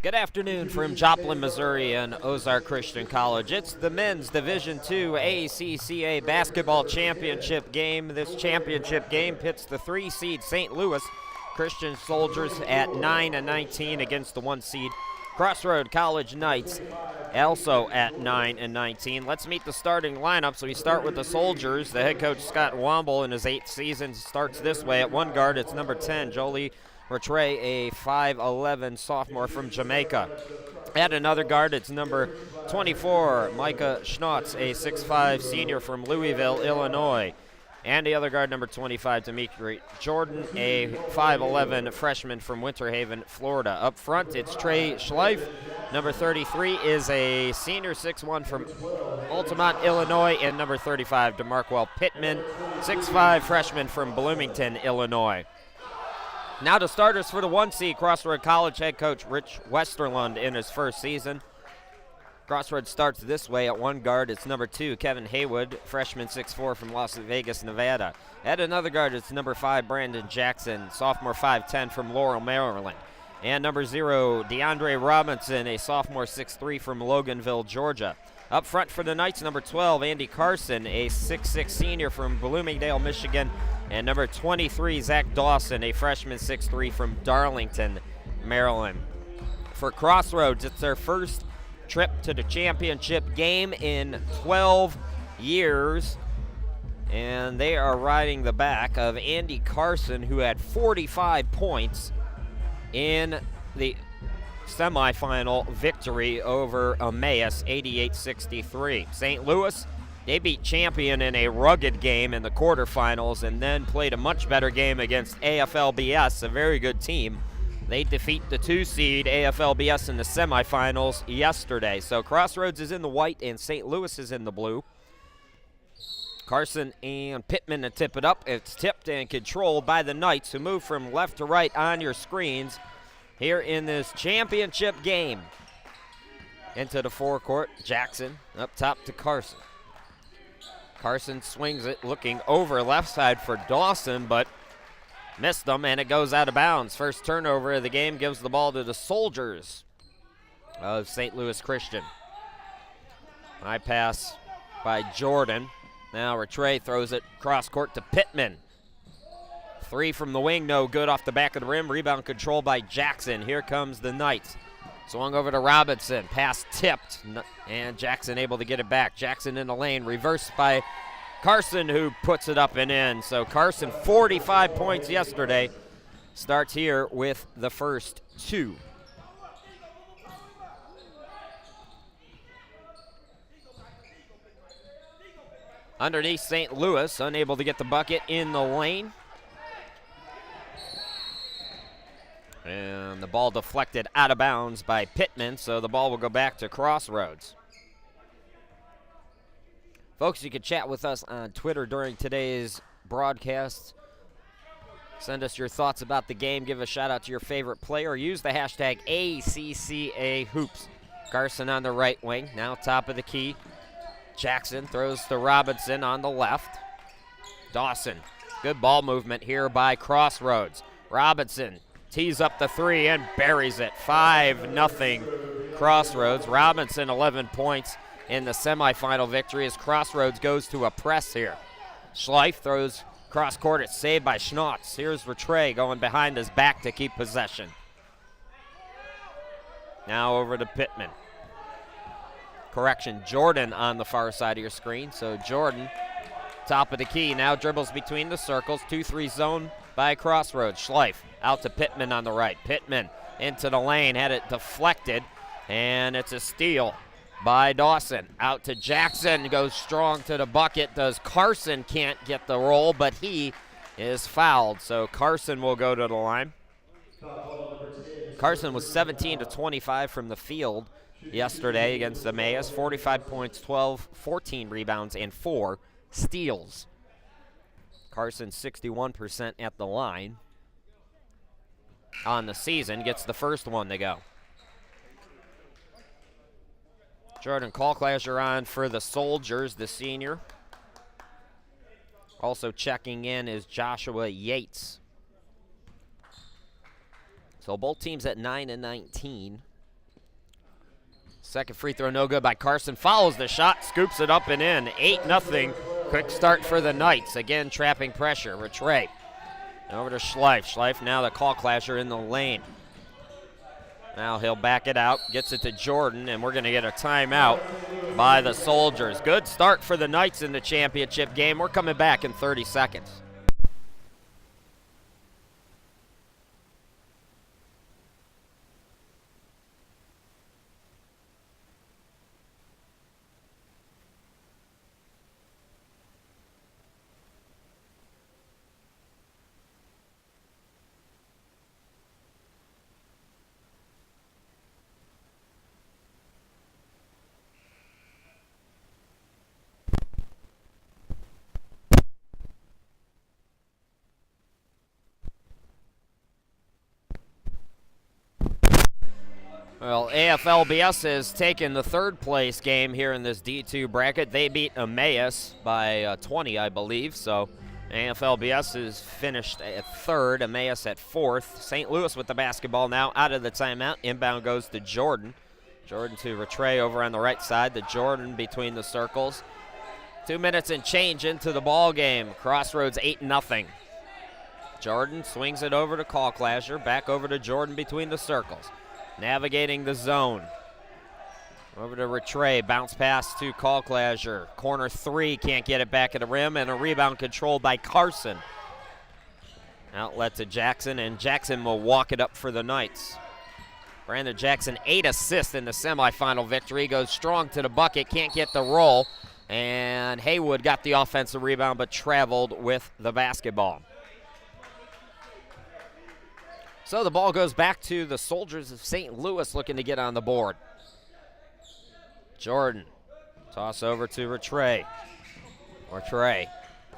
Good afternoon from Joplin, Missouri and Ozark Christian College. It's the men's Division II ACCA basketball championship game. This championship game pits the 3-seed St. Louis Christian Soldiers at 9-19 against the 1-seed Crossroads College Knights, also at 9-19. Let's meet the starting lineup. So we start with the Soldiers. The head coach, Scott Womble, in his 8th season, starts this way. At one guard, it's number 10, Jolie Rattray, a 5'11 sophomore from Jamaica. At another guard, it's number 24, Micah Schnotz, a 6'5 senior from Louisville, Illinois. And the other guard, number 25, Demetri Jordan, a 5'11 freshman from Winter Haven, Florida. Up front, it's Trey Schleif. Number 33 is a senior 6'1 from Altamont, Illinois. And number 35, DeMarquel Pittman, 6'5 freshman from Bloomington, Illinois. Now the starters for the 1-seed Crossroads College head coach Rich Westerlund in his first season. Crossroads starts this way. At one guard, it's number 2, Kevin Haywood, freshman 6'4 from Las Vegas, Nevada. At another guard, it's number 5, Brandon Jackson, sophomore 5'10 from Laurel, Maryland. And number 0, DeAndre Robinson, a sophomore 6'3 from Loganville, Georgia. Up front for the Knights, number 12, Andy Carson, a 6'6 senior from Bloomingdale, Michigan. And number 23, Zach Dawson, a freshman 6'3 from Darlington, Maryland. For Crossroads, it's their first trip to the championship game in 12 years. And they are riding the back of Andy Carson, who had 45 points in the semifinal victory over Emmaus, 88-63. St. Louis, they beat Champion in a rugged game in the quarterfinals and then played a much better game against AFLBS, a very good team. They defeat the 2-seed AFLBS in the semifinals yesterday. So Crossroads is in the white and St. Louis is in the blue. Carson and Pittman to tip it up. It's tipped and controlled by the Knights, who move from left to right on your screens here in this championship game. Into the forecourt, Jackson up top to Carson. Carson swings it, looking over left side for Dawson, but missed them, and it goes out of bounds. First turnover of the game gives the ball to the Soldiers of St. Louis Christian. High pass by Jordan. Now Rattray throws it cross court to Pittman. 3 from the wing, no good off the back of the rim. Rebound controlled by Jackson. Here comes the Knights. Swung over to Robinson. Pass tipped, and Jackson able to get it back. Jackson in the lane, reversed by Carson, who puts it up and in. So Carson, 45 points yesterday, starts here with the first 2. Underneath St. Louis, unable to get the bucket in the lane. And the ball deflected out of bounds by Pittman, so the ball will go back to Crossroads. Folks, you can chat with us on Twitter during today's broadcast. Send us your thoughts about the game. Give a shout out to your favorite player. Use the hashtag ACCAHoops. Carson on the right wing, now top of the key. Jackson throws to Robinson on the left. Dawson, good ball movement here by Crossroads. Robinson tees up the 3 and buries it. 5-0 Crossroads. Robinson 11 points in the semifinal victory as Crossroads goes to a press here. Schleif throws cross court. It's saved by Schnotz. Here's Rattray going behind his back to keep possession. Now over to Pittman. Correction, Jordan on the far side of your screen. So Jordan, top of the key, now dribbles between the circles. 2-3 zone by Crossroads. Schleif out to Pittman on the right. Pittman into the lane, had it deflected, and it's a steal by Dawson. Out to Jackson, goes strong to the bucket. Does Carson can't get the roll, but he is fouled. So Carson will go to the line. Carson was 17-25 from the field yesterday against Emmaus. 45 points, 14 rebounds, and 4 steals. Carson 61% at the line on the season. Gets the first one to go. Jordan Kalklasher on for the Soldiers, the senior. Also checking in is Joshua Yates. So both teams at 9 and 19. Second free throw no good by Carson. Follows the shot, scoops it up and in. 8-0. Quick start for the Knights. Again, trapping pressure. Rattray over to Schleif. Schleif now the call clasher in the lane. Now he'll back it out, gets it to Jordan, and we're going to get a timeout by the Soldiers. Good start for the Knights in the championship game. We're coming back in 30 seconds. Well, AFLBS has taken the third place game here in this D2 bracket. They beat Emmaus by 20, I believe. So AFLBS is finished at third, Emmaus at fourth. St. Louis with the basketball now out of the timeout. Inbound goes to Jordan. Jordan to Rattray over on the right side. The Jordan between the circles. 2 minutes and change into the ball game. Crossroads 8-0. Jordan swings it over to Call Clasher. Back over to Jordan between the circles. Navigating the zone. Over to Rattray. Bounce pass to Call Clasher. Corner three. Can't get it back at the rim. And a rebound controlled by Carson. Outlet to Jackson. And Jackson will walk it up for the Knights. Brandon Jackson, 8 assists in the semifinal victory. Goes strong to the bucket. Can't get the roll. And Haywood got the offensive rebound but traveled with the basketball. So the ball goes back to the Soldiers of St. Louis looking to get on the board. Jordan, toss over to Rattray. Rattray,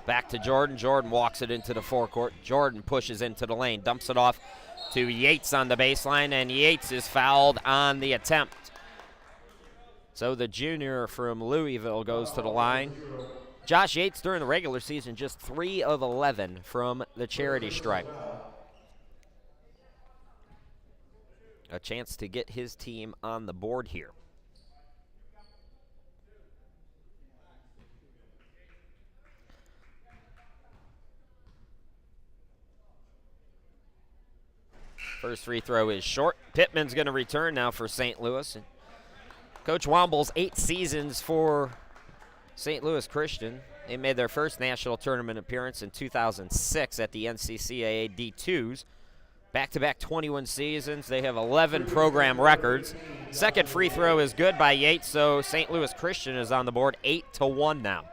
back to Jordan. Jordan walks it into the forecourt. Jordan pushes into the lane, dumps it off to Yates on the baseline, and Yates is fouled on the attempt. So the junior from Louisville goes to the line. Josh Yates during the regular season just 3 of 11 from the charity stripe. A chance to get his team on the board here. First free throw is short. Pittman's going to return now for St. Louis. And Coach Womble's 8 seasons for St. Louis Christian. They made their first national tournament appearance in 2006 at the NCCAA D2s. Back-to-back 21 seasons. They have 11 program records. Second free throw is good by Yates, so St. Louis Christian is on the board 8-1 now.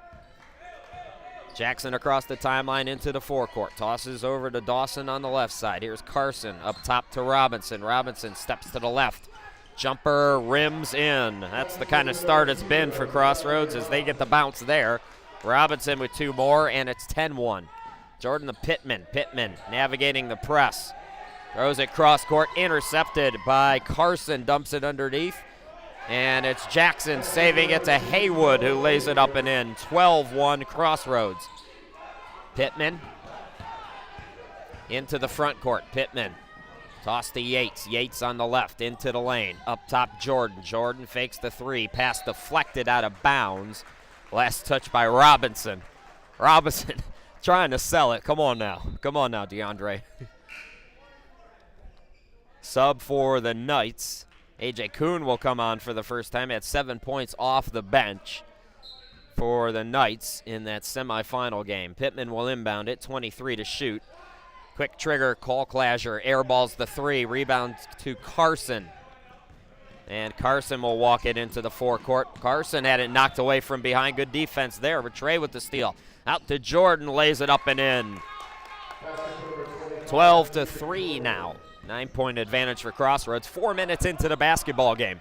Jackson across the timeline into the forecourt. Tosses over to Dawson on the left side. Here's Carson up top to Robinson. Robinson steps to the left. Jumper rims in. That's the kind of start it's been for Crossroads as they get the bounce there. Robinson with 2 more, and it's 10-1. Jordan to Pittman. Pittman navigating the press. Throws it cross court, intercepted by Carson, dumps it underneath. And it's Jackson saving it to Haywood, who lays it up and in. 12-1 Crossroads. Pittman into the front court. Pittman toss to Yates. Yates on the left into the lane. Up top Jordan. Jordan fakes the 3. Pass deflected out of bounds. Last touch by Robinson. Robinson trying to sell it. Come on now. Come on now, DeAndre. Sub for the Knights. A.J. Kuhn will come on for the first time at 7 points off the bench for the Knights in that semifinal game. Pittman will inbound it, 23 to shoot. Quick trigger, Call Clasher, airballs the 3, rebound to Carson. And Carson will walk it into the forecourt. Carson had it knocked away from behind. Good defense there. Rattray with the steal. Out to Jordan, lays it up and in. 12-3 now. 9-point advantage for Crossroads. 4 minutes into the basketball game.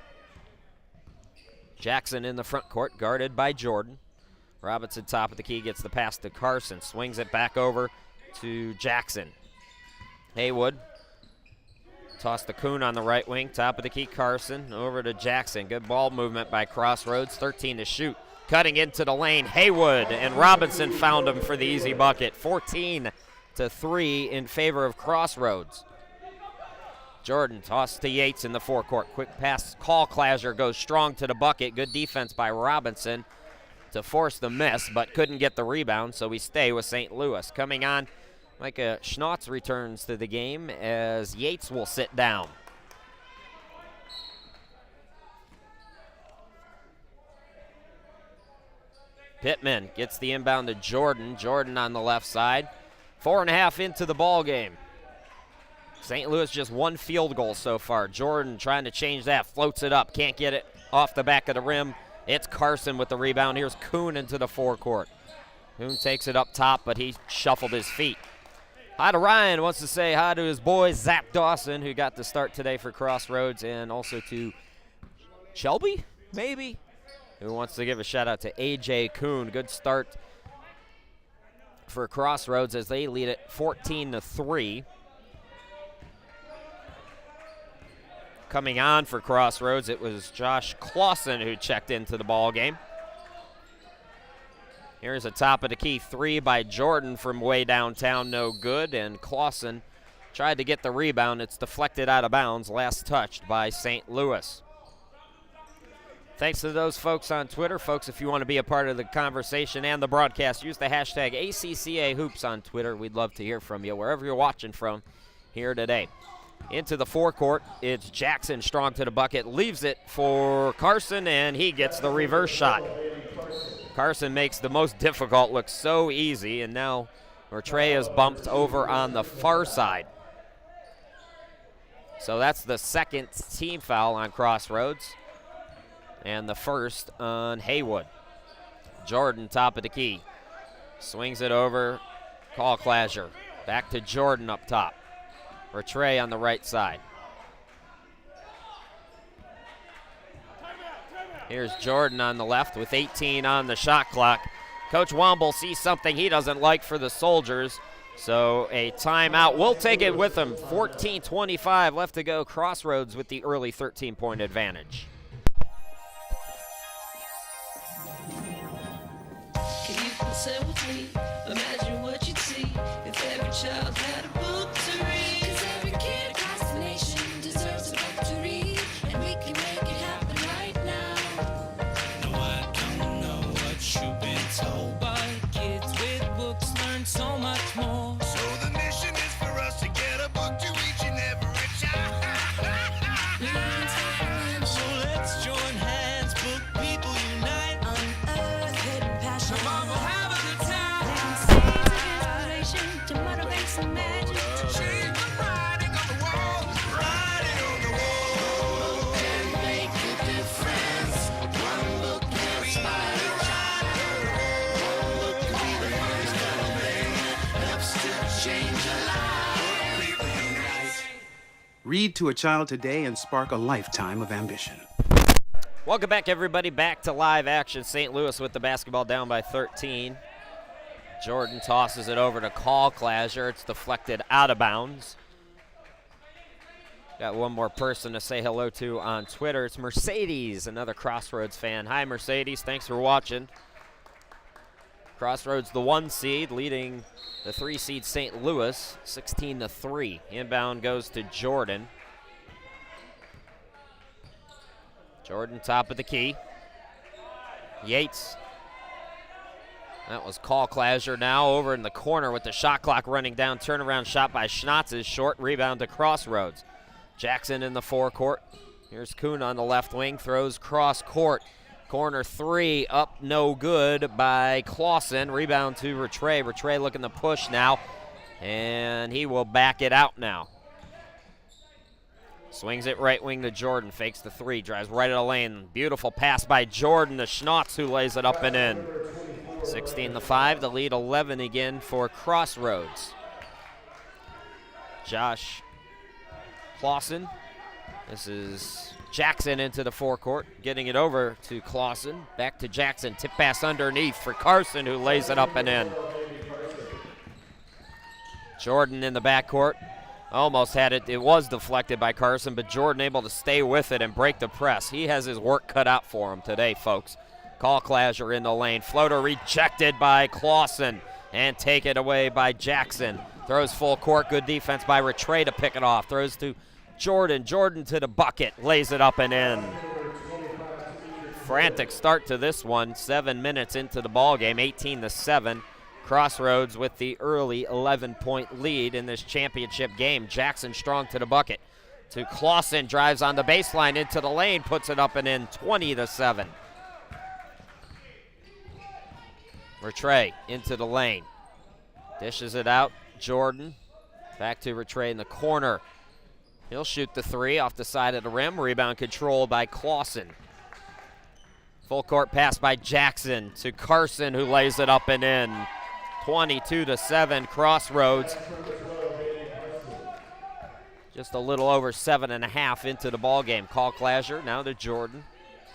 Jackson in the front court, guarded by Jordan. Robinson, top of the key, gets the pass to Carson. Swings it back over to Jackson. Haywood. Toss to Kuhn on the right wing. Top of the key, Carson. Over to Jackson. Good ball movement by Crossroads. 13 to shoot. Cutting into the lane, Haywood. And Robinson found him for the easy bucket. 14-3 in favor of Crossroads. Jordan tossed to Yates in the forecourt. Quick pass, call Clasher goes strong to the bucket. Good defense by Robinson to force the miss, but couldn't get the rebound, so we stay with St. Louis. Coming on, Micah Schnotz returns to the game as Yates will sit down. Pittman gets the inbound to Jordan. Jordan on the left side. 4.5 into the ball game. St. Louis just one field goal so far. Jordan trying to change that, floats it up, can't get it off the back of the rim. It's Carson with the rebound. Here's Kuhn into the forecourt. Kuhn takes it up top, but he shuffled his feet. Hi to Ryan, wants to say hi to his boy Zach Dawson, who got the start today for Crossroads, and also to Shelby, maybe, who wants to give a shout out to AJ Kuhn. Good start for Crossroads as they lead it 14-3. Coming on for Crossroads, it was Josh Clausen who checked into the ball game. Here's a top of the key three by Jordan from way downtown, no good, and Clausen tried to get the rebound. It's deflected out of bounds, last touched by St. Louis. Thanks to those folks on Twitter. Folks, if you want to be a part of the conversation and the broadcast, use the hashtag ACCA Hoops on Twitter. We'd love to hear from you wherever you're watching from here today. Into the forecourt, it's Jackson strong to the bucket, leaves it for Carson, and he gets the reverse shot. Carson makes the most difficult look so easy, and now Rattray is bumped over on the far side. So that's the second team foul on Crossroads, and the first on Haywood. Jordan, top of the key, swings it over, call Clasher. Back to Jordan up top. Rattray on the right side. Here's Jordan on the left with 18 on the shot clock. Coach Womble sees something he doesn't like for the Soldiers, so a timeout. We'll take it with him. 14:25 left to go. Crossroads with the early 13-point advantage. Can you say with me? Imagine what you'd see if every child had a book to read. So much more. So the mission is for us to get a book to each and every child. So let's join hands, book people unite. Unearth hidden passion. So mama, have a good time. Seeds of inspiration to motivate some magic. To change the writing on the wall. Writing on the wall. And make a difference. One book can inspire a child. One book can be the first helps to change a life. People unite. Read to a child today and spark a lifetime of ambition. Welcome back, everybody. Back to live action. St. Louis with the basketball down by 13. Jordan tosses it over to Call Clasher. It's deflected out of bounds. Got one more person to say hello to on Twitter. It's Mercedes, another Crossroads fan. Hi, Mercedes. Thanks for watching. Crossroads, the 1 seed, leading the 3 seed St. Louis, 16-3. Inbound goes to Jordan. Jordan, top of the key. Yates. That was Call Clasher now over in the corner with the shot clock running down. Turnaround shot by Schnotz is short. Rebound to Crossroads. Jackson in the forecourt. Here's Kuhn on the left wing. Throws cross court. Corner three up, no good by Clausen. Rebound to Rattray. Rattray looking to push now, and he will back it out now. Swings it right wing to Jordan. Fakes the three. Drives right at the lane. Beautiful pass by Jordan to Schnotz, who lays it up and in. 16-5. The lead 11 again for Crossroads. Josh Clausen. This is Jackson into the forecourt, getting it over to Clausen. Back to Jackson. Tip pass underneath for Carson, who lays it up and in. Jordan in the backcourt. Almost had it. It was deflected by Carson, but Jordan able to stay with it and break the press. He has his work cut out for him today, folks. Call Clasher in the lane. Floater rejected by Clausen and taken away by Jackson. Throws full court. Good defense by Rattray to pick it off. Throws to Jordan to the bucket, lays it up and in. Frantic start to this one, 7 minutes into the ball game, 18-7. Crossroads with the early 11-point lead in this championship game. Jackson Strong to the bucket. To Clausen, drives on the baseline into the lane, puts it up and in, 20-7. Rattray into the lane. Dishes it out, Jordan. Back to Rattray in the corner. He'll shoot the three off the side of the rim. Rebound controlled by Clausen. Full court pass by Jackson to Carson, who lays it up and in. 22-7, Crossroads. Just a little over 7.5 into the ball game. Call Clasher now to Jordan.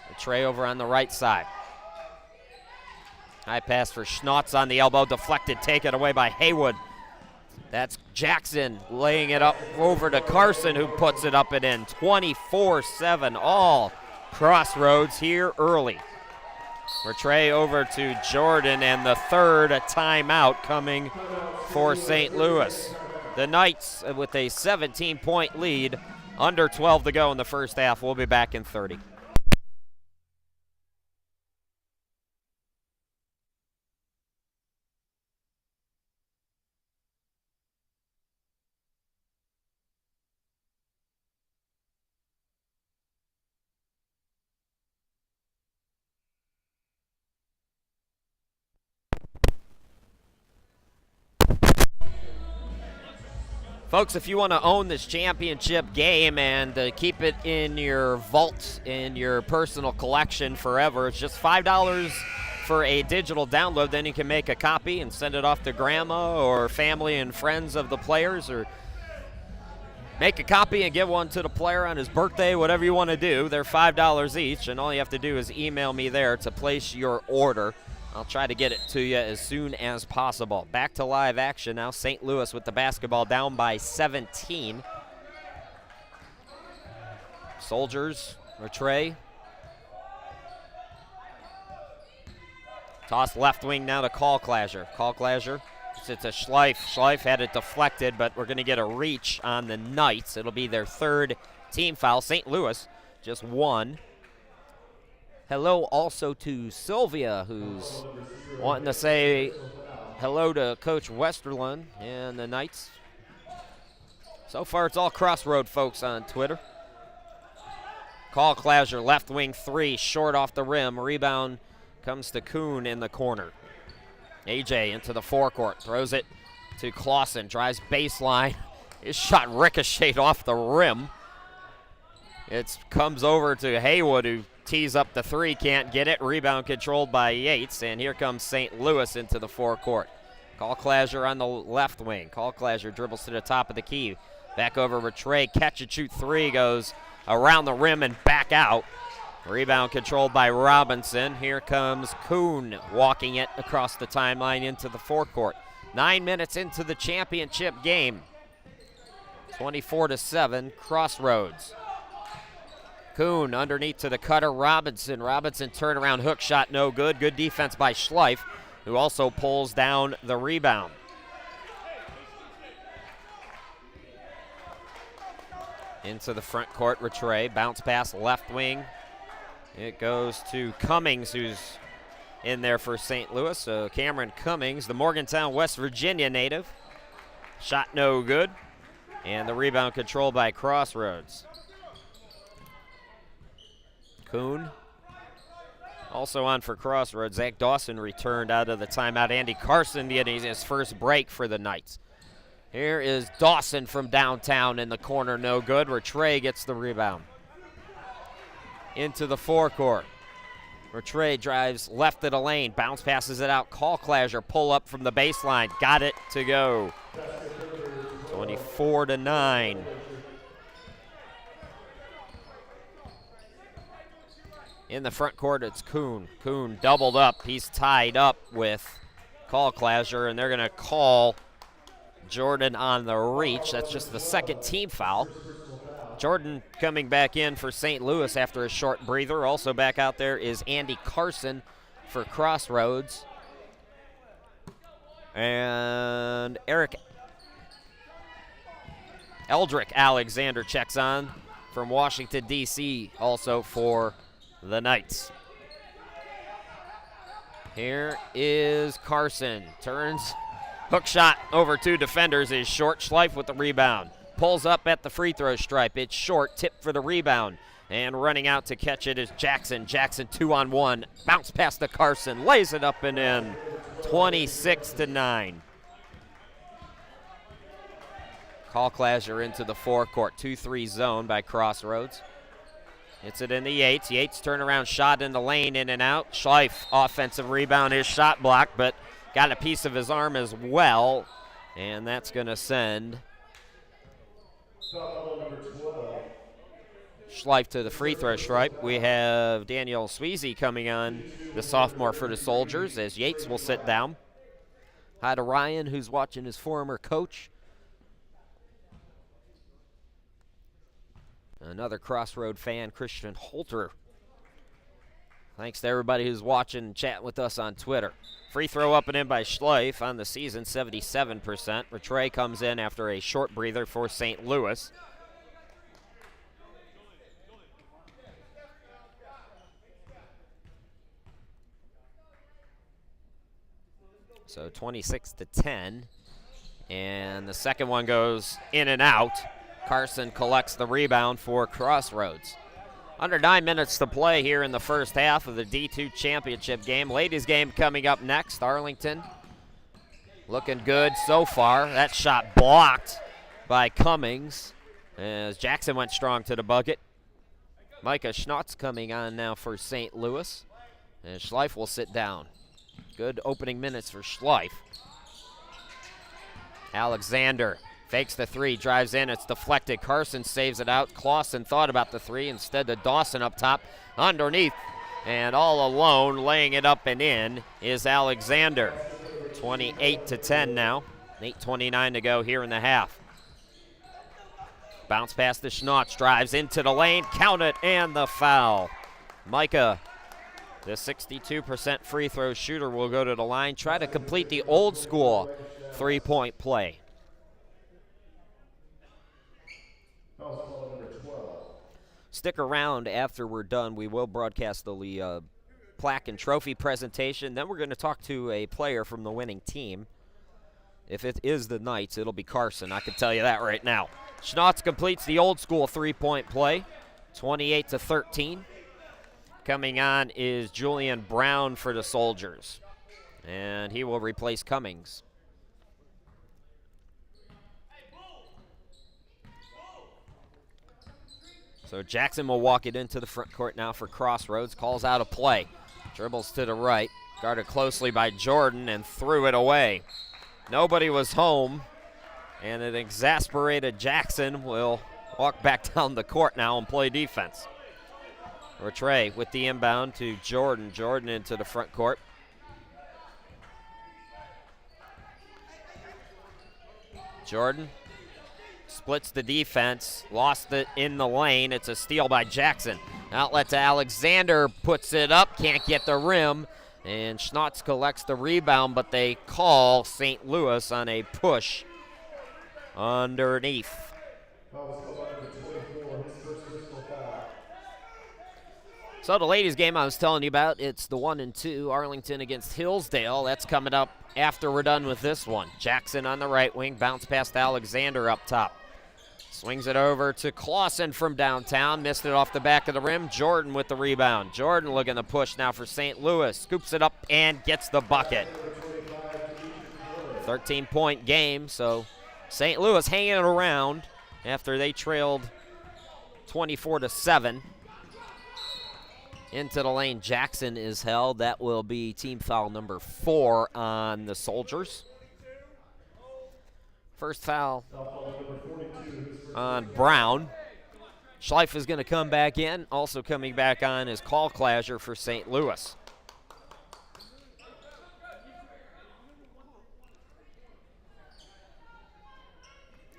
Rattray over on the right side. High pass for Schnotz on the elbow, deflected, taken away by Haywood. That's Jackson laying it up over to Carson, who puts it up and in. 24-7, all Crossroads here early. Rattray over to Jordan, and the third timeout coming for St. Louis. The Knights with a 17-point lead, under 12 to go in the first half. We'll be back in 30. Folks, if you want to own this championship game and keep it in your vault, in your personal collection forever, it's just $5 for a digital download. Then you can make a copy and send it off to grandma or family and friends of the players, or make a copy and give one to the player on his birthday, whatever you want to do. They're $5 each, and all you have to do is email me there to place your order. I'll try to get it to you as soon as possible. Back to live action now. St. Louis with the basketball, down by 17. Soldiers, Rattray. Toss left wing now to Call Clasher. It's a Schleif. Schleif had it deflected, but we're going to get a reach on the Knights. It'll be their third team foul. St. Louis just one. Hello also to Sylvia, who's wanting to say hello to Coach Westerlund and the Knights. So far, it's all Crossroad folks on Twitter. Call Clasher, left wing three, short off the rim. Rebound comes to Kuhn in the corner. AJ into the forecourt, throws it to Clausen, drives baseline. His shot ricocheted off the rim. It comes over to Haywood, who tees up the three, can't get it. Rebound controlled by Yates, and here comes St. Louis into the forecourt. Call Clasher on the left wing. Call Clasher dribbles to the top of the key. Back over Rattray, catch and shoot three, goes around the rim and back out. Rebound controlled by Robinson. Here comes Kuhn walking it across the timeline into the forecourt. 9 minutes into the championship game. 24-7, Crossroads. Kuhn underneath to the cutter, Robinson. Robinson turnaround hook shot, no good. Good defense by Schleif, who also pulls down the rebound. Into the front court, Rattray. Bounce pass left wing. It goes to Cummings, who's in there for St. Louis. So Cameron Cummings, the Morgantown, West Virginia native. Shot no good. And the rebound controlled by Crossroads. Kuhn also on for Crossroads. Zach Dawson returned out of the timeout. Andy Carson getting his first break for the Knights. Here is Dawson from downtown in the corner, no good. Rattray gets the rebound. Into the forecourt. Rattray drives left of the lane, bounce passes it out. Call Clasher, pull up from the baseline, got it to go. 24-9. In the front court, it's Kuhn. Kuhn doubled up. He's tied up with Call Clasher, and they're going to call Jordan on the reach. That's just the second team foul. Jordan coming back in for St. Louis after a short breather. Also back out there is Andy Carson for Crossroads. And Eric Eldrick Alexander checks on from Washington, D.C., also for the Knights. Here is Carson. Turns, hook shot over 2 defenders is short. Schleif with the rebound. Pulls up at the free throw stripe. It's short, tip for the rebound. And running out to catch it is Jackson. Jackson 2-on-1. Bounce pass to Carson. Lays it up and in. 26-9. Call Clasher into the forecourt. 2-3 zone by Crossroads. Hits it in the Yates. Yates turnaround shot in the lane, in and out. Schleif, offensive rebound, his shot blocked, but got a piece of his arm as well. And that's going to send Schleif to the free throw stripe. We have Daniel Sweezy coming on, the sophomore for the Soldiers, as Yates will sit down. Hi to Ryan, who's watching his former coach. Another Crossroad fan, Christian Holter. Thanks to everybody who's watching and chatting with us on Twitter. Free throw up and in by Schleif on the season, 77%. Rattray comes in after a short breather for St. Louis. So 26-10. And the second one goes in and out. Carson collects the rebound for Crossroads. Under 9 minutes to play here in the first half of the D2 championship game. Ladies game coming up next. Arlington looking good so far. That shot blocked by Cummings as Jackson went strong to the bucket. Micah Schnotz coming on now for St. Louis. And Schleif will sit down. Good opening minutes for Schleif. Alexander fakes the three, drives in, it's deflected. Carson saves it out. Clausen thought about the three, instead to Dawson up top, underneath. And all alone, laying it up and in, is Alexander. 28-10 now. 8:29 to go here in the half. Bounce pass to Schnotz, drives into the lane, count it, and the foul. Micah, the 62% free throw shooter, will go to the line, try to complete the old school three-point play. Stick around after we're done. We will broadcast the plaque and trophy presentation. Then we're going to talk to a player from the winning team. If it is the Knights, it'll be Carson. I can tell you that right now. Schnotz completes the old school three-point play, 28-13. Coming on is Julian Brown for the Soldiers, and he will replace Cummings. So Jackson will walk it into the front court now for Crossroads. Calls out a play. Dribbles to the right. Guarded closely by Jordan and threw it away. Nobody was home. And an exasperated Jackson will walk back down the court now and play defense. Rattray with the inbound to Jordan. Jordan into the front court. Jordan splits the defense, lost it in the lane. It's a steal by Jackson. Outlet to Alexander, puts it up, can't get the rim, and Schnotz collects the rebound, but they call St. Louis on a push underneath. So the ladies game I was telling you about, it's the 1 and 2, Arlington against Hillsdale. That's coming up after we're done with this one. Jackson on the right wing, bounce past Alexander up top. Swings it over to Clausen from downtown. Missed it off the back of the rim. Jordan with the rebound. Jordan looking to push now for St. Louis. Scoops it up and gets the bucket. 13-point game, so St. Louis hanging it around after they trailed 24-7. Into the lane, Jackson is held. That will be team foul number 4 on the Soldiers. First foul on Brown. Schleif is going to come back in. Also coming back on is Call Clasher for St. Louis.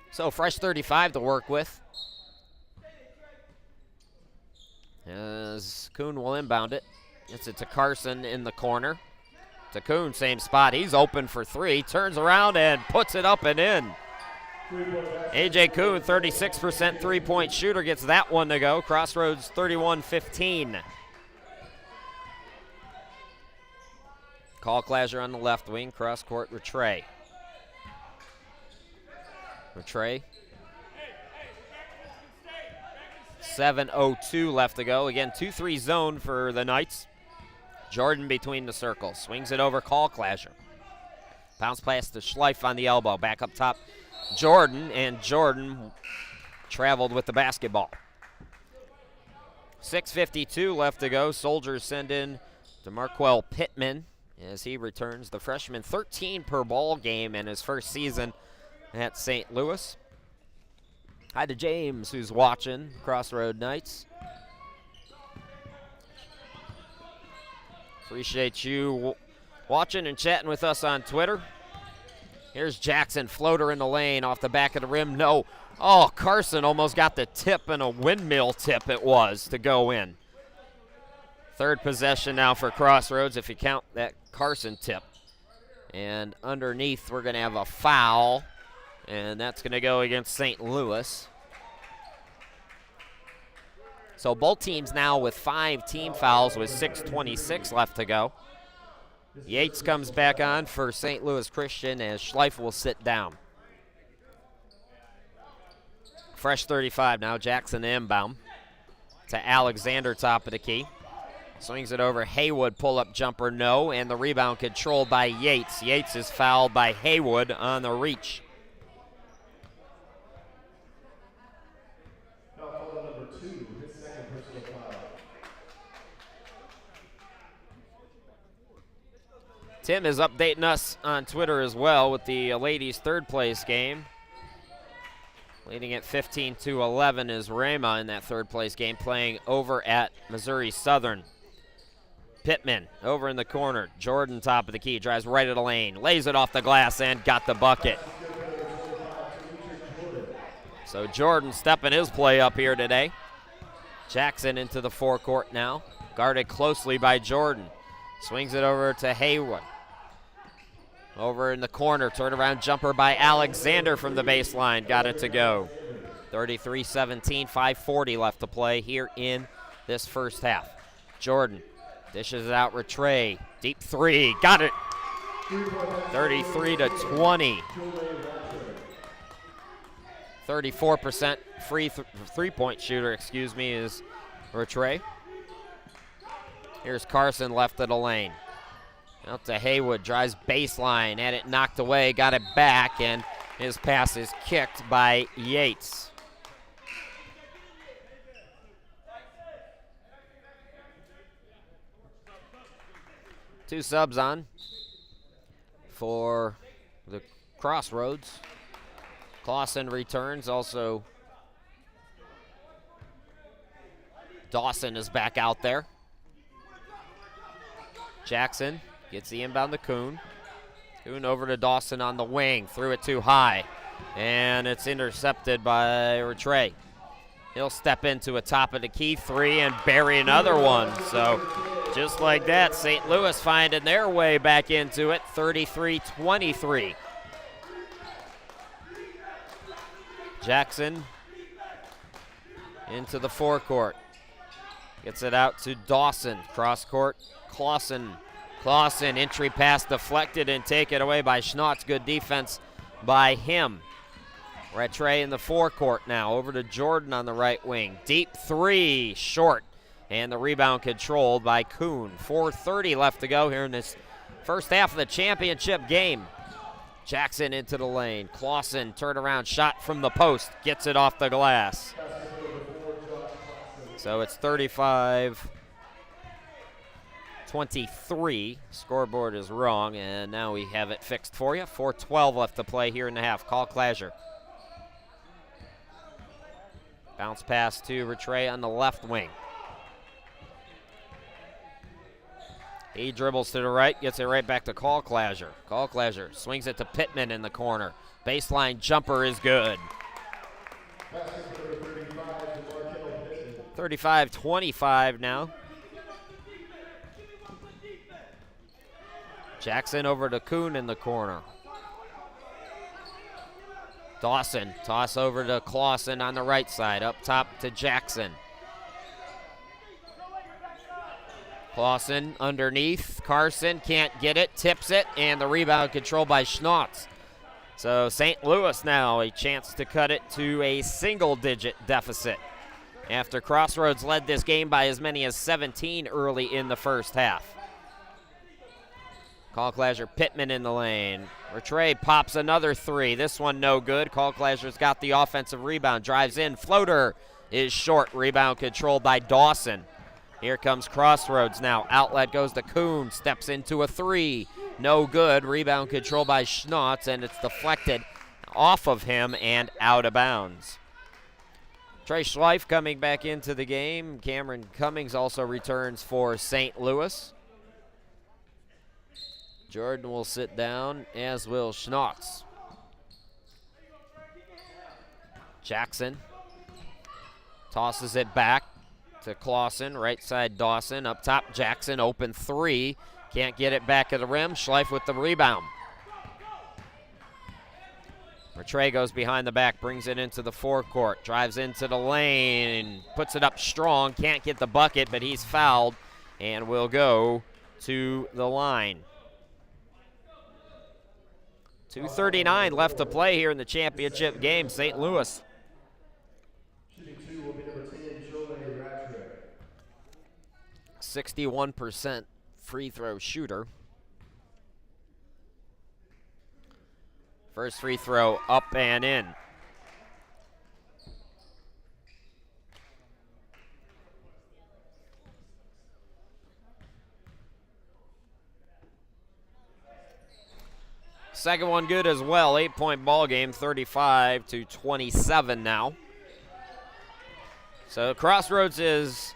So fresh 35 to work with. As Kuhn will inbound it. It's it to Carson in the corner. To Kuhn, same spot. He's open for 3. Turns around and puts it up and in. A.J. Kuhn, 36% three-point shooter, gets that one to go. Crossroads 31-15. Call Clasher on the left wing, cross-court Rattray. Rattray. 7:02 left to go. Again, 2-3 zone for the Knights. Jordan between the circles. Swings it over Call Clasher. Bounce pass to Schleif on the elbow. Back up top, Jordan, and Jordan traveled with the basketball. 6:52 left to go. Soldiers send in DeMarquell Pittman as he returns. The freshman, 13 per ball game in his first season at St. Louis. Hi to James, who's watching Crossroad Knights. Appreciate you watching and chatting with us on Twitter. Here's Jackson, floater in the lane, off the back of the rim. No. Oh, Carson almost got the tip, and a windmill tip it was to go in. Third possession now for Crossroads, if you count that Carson tip. And underneath, we're going to have a foul, and that's going to go against St. Louis. So both teams now with 5 team fouls with 6:26 left to go. Yates comes back on for St. Louis Christian as Schleif will sit down. Fresh 35 now, Jackson inbound to Alexander, top of the key. Swings it over, Haywood, pull-up jumper, no, and the rebound controlled by Yates. Yates is fouled by Haywood on the reach. Tim is updating us on Twitter as well with the ladies' third place game. Leading at 15-11 is Rama in that third place game, playing over at Missouri Southern. Pittman over in the corner. Jordan, top of the key, drives right at the lane, lays it off the glass and got the bucket. So Jordan stepping his play up here today. Jackson into the forecourt now, guarded closely by Jordan. Swings it over to Haywood. Over in the corner, turnaround jumper by Alexander from the baseline. Got it to go. 33-17, 5:40 left to play here in this first half. Jordan dishes it out, Rattray. Deep three, got it. 33-20. 34% three-point shooter, is Rattray. Here's Carson left of the lane. Out to Haywood, drives baseline, had it knocked away, got it back, and his pass is kicked by Yates. Two subs on for the Crossroads. Clausen returns, also Dawson is back out there. Jackson gets the inbound to Kuhn. Kuhn over to Dawson on the wing. Threw it too high. And it's intercepted by Rattray. He'll step into a top of the key three and bury another one. So just like that, St. Louis finding their way back into it, 33-23. Jackson into the forecourt. Gets it out to Dawson. Cross court, Clausen. Clausen, entry pass deflected and taken away by Schnotz. Good defense by him. Rattray in the forecourt now. Over to Jordan on the right wing. Deep three, short. And the rebound controlled by Kuhn. 4:30 left to go here in this first half of the championship game. Jackson into the lane. Clausen, turnaround shot from the post. Gets it off the glass. So it's 35-23. Scoreboard is wrong, and now we have it fixed for you. 4:12 left to play here in the half. Call Clasher. Bounce pass to Rattray on the left wing. He dribbles to the right, gets it right back to Call Clasher. Call Clasher swings it to Pittman in the corner. Baseline jumper is good. 35-25 now. Jackson over to Kuhn in the corner. Dawson, toss over to Clausen on the right side, up top to Jackson. Clausen underneath, Carson can't get it, tips it, and the rebound controlled by Schnautz. So St. Louis now a chance to cut it to a single-digit deficit after Crossroads led this game by as many as 17 early in the first half. Kalklasher Pittman in the lane. Rattray pops another three. This one no good. Kalklasher's got the offensive rebound, drives in. Floater is short. Rebound controlled by Dawson. Here comes Crossroads now. Outlet goes to Kuhn. Steps into a three. No good. Rebound controlled by Schnautz, and it's deflected off of him and out of bounds. Trey Schleif coming back into the game. Cameron Cummings also returns for St. Louis. Jordan will sit down, as will Schnautz. Jackson tosses it back to Clausen, right side Dawson, up top Jackson, open three. Can't get it back at the rim. Schleif with the rebound. Rattray goes behind the back, brings it into the forecourt, drives into the lane, puts it up strong, can't get the bucket, but he's fouled and will go to the line. 2:39 left to play here in the championship game. St. Louis 61% free throw shooter. First free throw up and in. Second one good as well. 8-point ball game, 35-27 now. So Crossroads is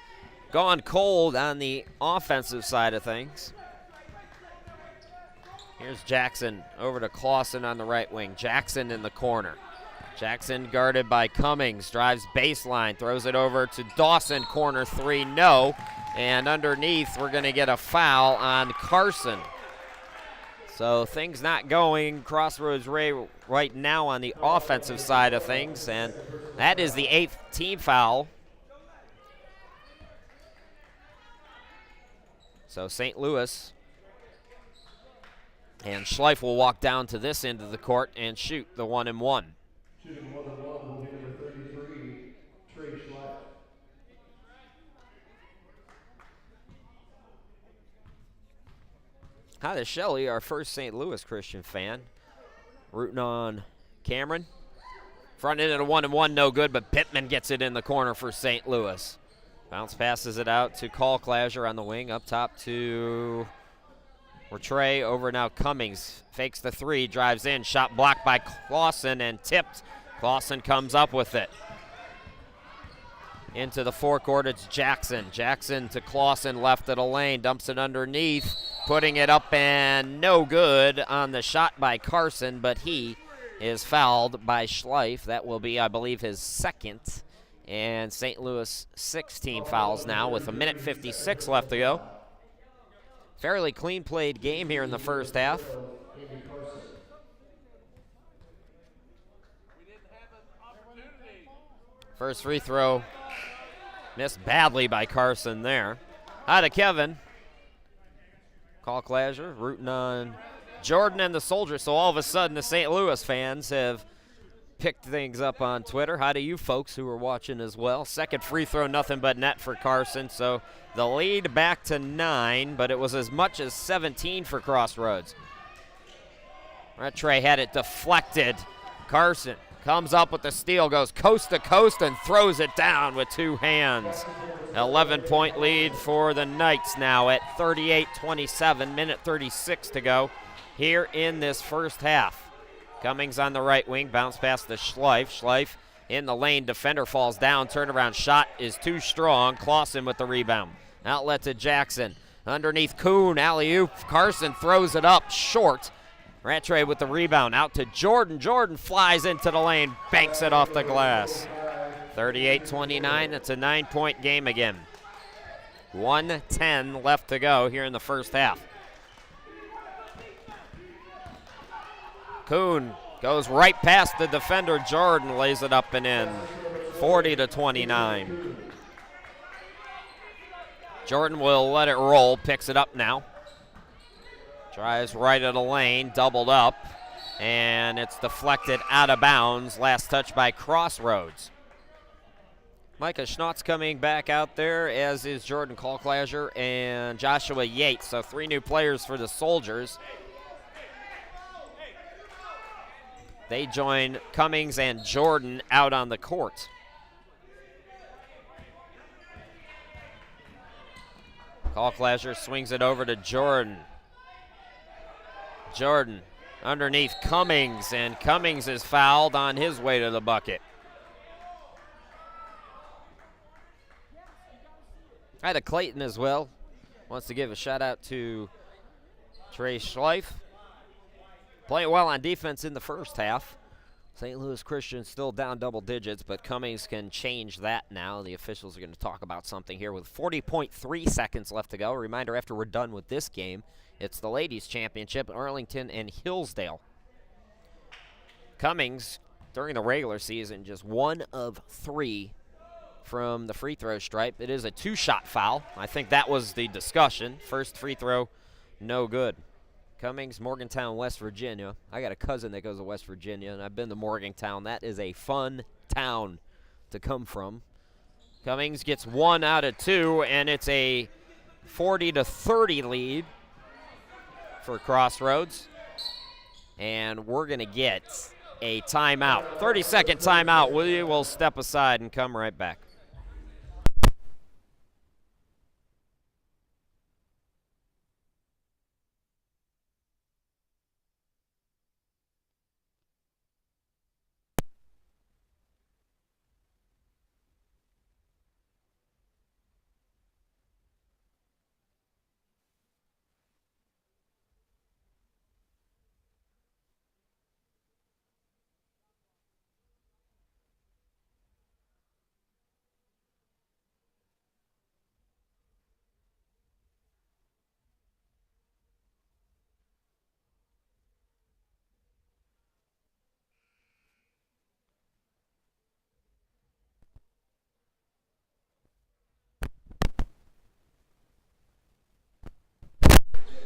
gone cold on the offensive side of things. Here's Jackson over to Clausen on the right wing. Jackson in the corner. Jackson guarded by Cummings, drives baseline, throws it over to Dawson, corner three, no. And underneath, we're gonna get a foul on Carson. So things not going Crossroads Ray right now on the offensive side of things, and that is the 8th team foul. So St. Louis and Schleif will walk down to this end of the court and shoot the 1-and-1. Shooting 1-and-1 will be number 33, Trey Schleif. Hi to Shelley, our first St. Louis Christian fan. Rooting on Cameron. Front end of the 1-and-1, no good, but Pittman gets it in the corner for St. Louis. Bounce passes it out to Kalklasher on the wing, up top to Rattray, over now Cummings. Fakes the three, drives in, shot blocked by Clausen and tipped. Clausen comes up with it. Into the forecourt, it's Jackson. Jackson to Clausen, left of the lane, dumps it underneath, putting it up and no good on the shot by Carson, but he is fouled by Schleif. That will be, I believe, his second. And St. Louis 16 fouls now with 1:56 left to go. Fairly clean played game here in the first half. First free throw missed badly by Carson there. Hi to Kevin. Kalklasher rooting on Jordan and the Soldier. So all of a sudden the St. Louis fans have picked things up on Twitter. Hi to you folks who are watching as well. Second free throw, nothing but net for Carson. So the lead back to 9, but it was as much as 17 for Crossroads. Rattray had it deflected. Carson comes up with the steal, goes coast to coast and throws it down with two hands. 11-point lead for the Knights now at 38-27, minute 36 to go here in this first half. Cummings on the right wing, bounce past the Schleif. Schleif in the lane, defender falls down, turnaround shot is too strong. Clausen with the rebound. Outlet to Jackson. Underneath Kuhn, alley-oop. Carson throws it up short. Rattray with the rebound, out to Jordan. Jordan flies into the lane, banks it off the glass. 38-29, it's a 9-point game again. 1:10 left to go here in the first half. Kuhn Goes right past the defender. Jordan lays it up and in. 40-29. Jordan will let it roll, picks it up now. Drives right of the lane, doubled up, and it's deflected out of bounds. Last touch by Crossroads. Micah Schnautz coming back out there, as is Jordan Kalklasher and Joshua Yates. So 3 new players for the Soldiers. They join Cummings and Jordan out on the court. Kalklasher swings it over to Jordan. Jordan underneath Cummings, and Cummings is fouled on his way to the bucket. Hi to Clayton as well. Wants to give a shout out to Trey Schleif. Playing well on defense in the first half. St. Louis Christian still down double digits, but Cummings can change that now. The officials are going to talk about something here with 40.3 seconds left to go. A reminder, after we're done with this game, it's the ladies' championship, Arlington and Hillsdale. Cummings, during the regular season, just 1 of 3 from the free throw stripe. It is a 2-shot foul. I think that was the discussion. First free throw, no good. Cummings, Morgantown, West Virginia. I got a cousin that goes to West Virginia, and I've been to Morgantown. That is a fun town to come from. Cummings gets 1 out of 2, and it's a 40-30 lead for Crossroads. And we're going to get a timeout. 30-second timeout. We'll step aside and come right back.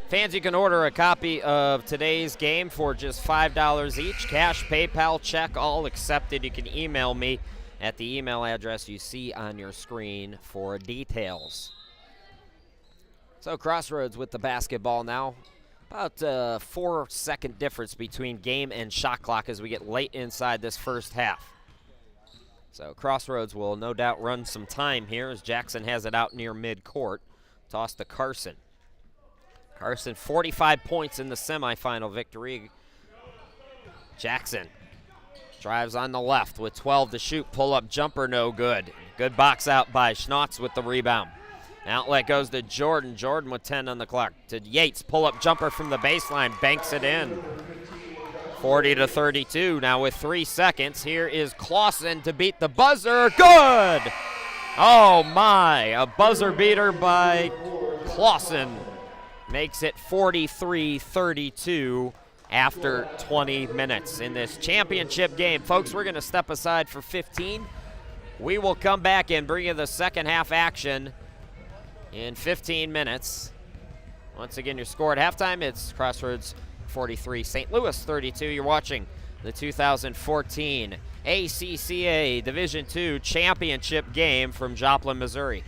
Fans, you can order a copy of today's game for just $5 each. Cash, PayPal, check, all accepted. You can email me at the email address you see on your screen for details. So Crossroads with the basketball now. About a 4-second difference between game and shot clock as we get late inside this first half. So Crossroads will no doubt run some time here as Jackson has it out near midcourt. Toss to Carson. Carson, 45 points in the semifinal victory. Jackson drives on the left with 12 to shoot. Pull-up jumper, no good. Good box out by Schnautz with the rebound. Outlet goes to Jordan. Jordan with 10 on the clock. To Yates, pull-up jumper from the baseline, banks it in. 40-32. Now with 3 seconds, here is Clausen to beat the buzzer. Good! Oh my, a buzzer beater by Clausen. Makes it 43-32 after 20 minutes in this championship game. Folks, we're going to step aside for 15. We will come back and bring you the second half action in 15 minutes. Once again, your score at halftime, it's Crossroads 43, St. Louis 32. You're watching the 2014 ACCA Division II championship game from Joplin, Missouri.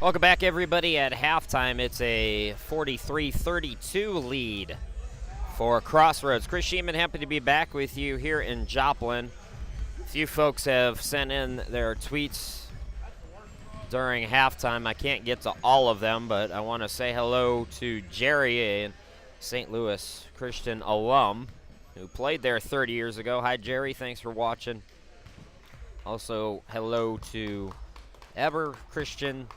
Welcome back, everybody. At halftime, it's a 43-32 lead for Crossroads. Chris Sheeman, happy to be back with you here in Joplin. A few folks have sent in their tweets during halftime. I can't get to all of them, but I want to say hello to Jerry, a St. Louis Christian alum who played there 30 years ago. Hi, Jerry. Thanks for watching. Also, hello to Eber, Christian,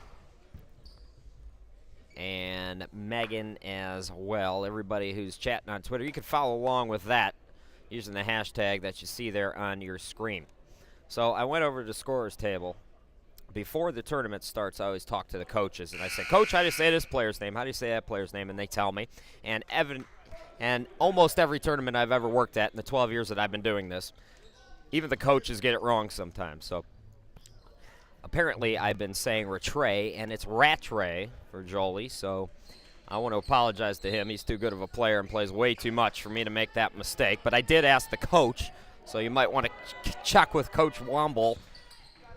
and Megan as well. Everybody who's chatting on Twitter, you can follow along with that using the hashtag that you see there on your screen. So I went over to the scorer's table. Before the tournament starts, I always talk to the coaches, and I say, Coach, how do you say this player's name? How do you say that player's name? And they tell me. And almost every tournament I've ever worked at in the 12 years that I've been doing this, even the coaches get it wrong sometimes. So apparently I've been saying Rattray, and it's Rattray for Jolie. So I want to apologize to him. He's too good of a player and plays way too much for me to make that mistake. But I did ask the coach, so you might want to check with Coach Womble,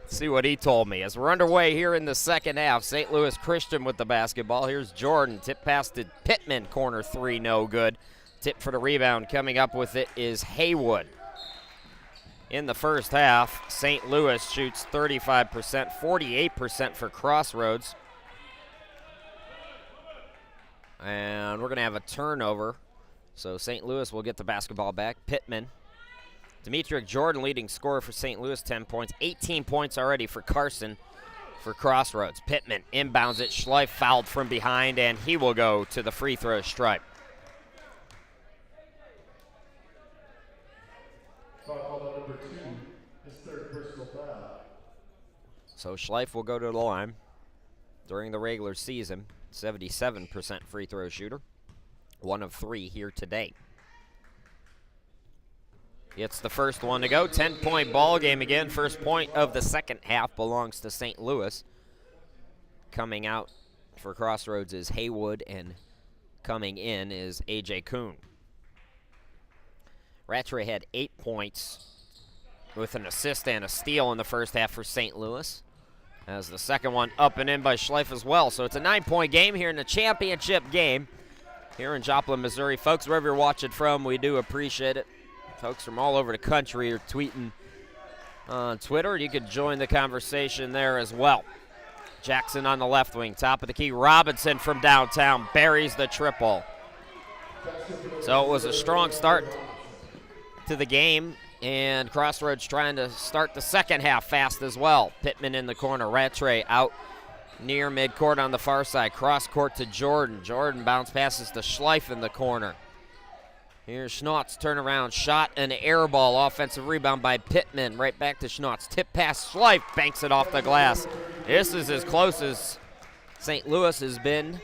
see what he told me. As we're underway here in the second half, St. Louis Christian with the basketball. Here's Jordan. Tip pass to Pittman. Corner three, no good. Tip for the rebound. Coming up with it is Haywood. In the first half, St. Louis shoots 35%, 48% for Crossroads. And we're going to have a turnover. So St. Louis will get the basketball back. Pittman. Demetric Jordan, leading scorer for St. Louis, 10 points. 18 points already for Carson for Crossroads. Pittman inbounds it. Schleif fouled from behind, and he will go to the free throw stripe. Foul on number 2, his third personal foul. So Schleif will go to the line. During the regular season, 77% free throw shooter. 1 of 3 here today. It's the first one to go. 10-point ball game again. First point of the second half belongs to St. Louis. Coming out for Crossroads is Haywood, and coming in is A.J. Kuhn. Rattray had 8 points with an assist and a steal in the first half for St. Louis. As the second one up and in by Schleif as well. So it's a 9-point game here in the championship game here in Joplin, Missouri. Folks, wherever you're watching from, we do appreciate it. Folks from all over the country are tweeting on Twitter. You could join the conversation there as well. Jackson on the left wing, top of the key. Robinson from downtown buries the triple. So it was a strong start to the game, and Crossroads trying to start the second half fast as well. Pittman in the corner. Rattray out near midcourt on the far side. Cross court to Jordan. Jordan bounce passes to Schleif in the corner. Here's Schnautz, turnaround shot, an air ball, offensive rebound by Pittman. Right back to Schnautz. Tip pass, Schleif banks it off the glass. This is as close as St. Louis has been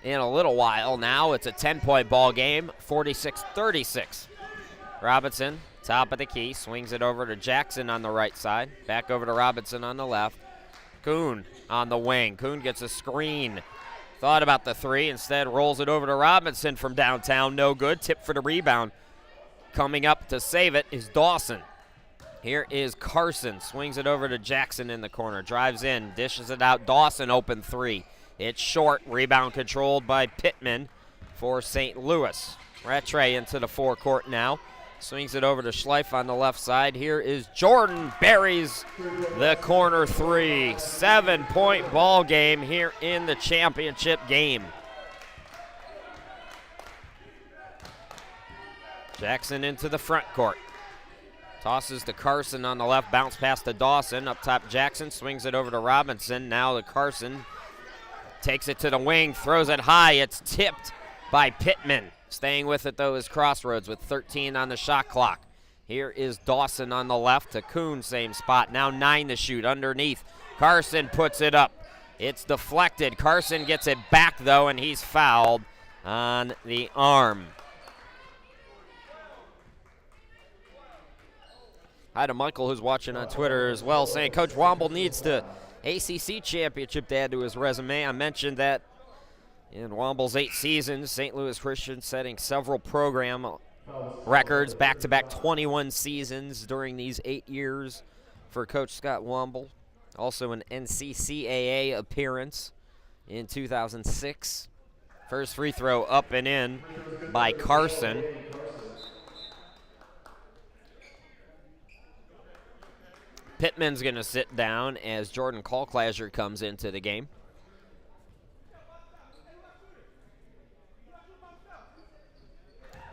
in a little while. Now it's a 10-point ball game, 46-36. Robinson, top of the key, swings it over to Jackson on the right side. Back over to Robinson on the left. Kuhn on the wing. Kuhn gets a screen. Thought about the three, instead rolls it over to Robinson from downtown, no good. Tip for the rebound. Coming up to save it is Dawson. Here is Carson, swings it over to Jackson in the corner, drives in, dishes it out. Dawson open three. It's short, rebound controlled by Pittman for St. Louis. Rattray into the forecourt now. Swings it over to Schleif on the left side. Here is Jordan, buries the corner three. 7-point ball game here in the championship game. Jackson into the front court. Tosses to Carson on the left, bounce pass to Dawson. Up top Jackson, swings it over to Robinson. Now to Carson. Takes it to the wing, throws it high. It's tipped by Pittman. Staying with it, though, is Crossroads with 13 on the shot clock. Here is Dawson on the left to Kuhn, same spot. Now 9 to shoot underneath. Carson puts it up. It's deflected. Carson gets it back, though, and he's fouled on the arm. Hi to Michael, who's watching on Twitter as well, saying Coach Womble needs the ACC championship to add to his resume. I mentioned that in Womble's 8 seasons, St. Louis Christian setting several program records, back-to-back 21 seasons during these 8 years for Coach Scott Womble. Also an NCCAA appearance in 2006. First free throw up and in by Carson. Pittman's going to sit down as Jordan Kalklasher comes into the game.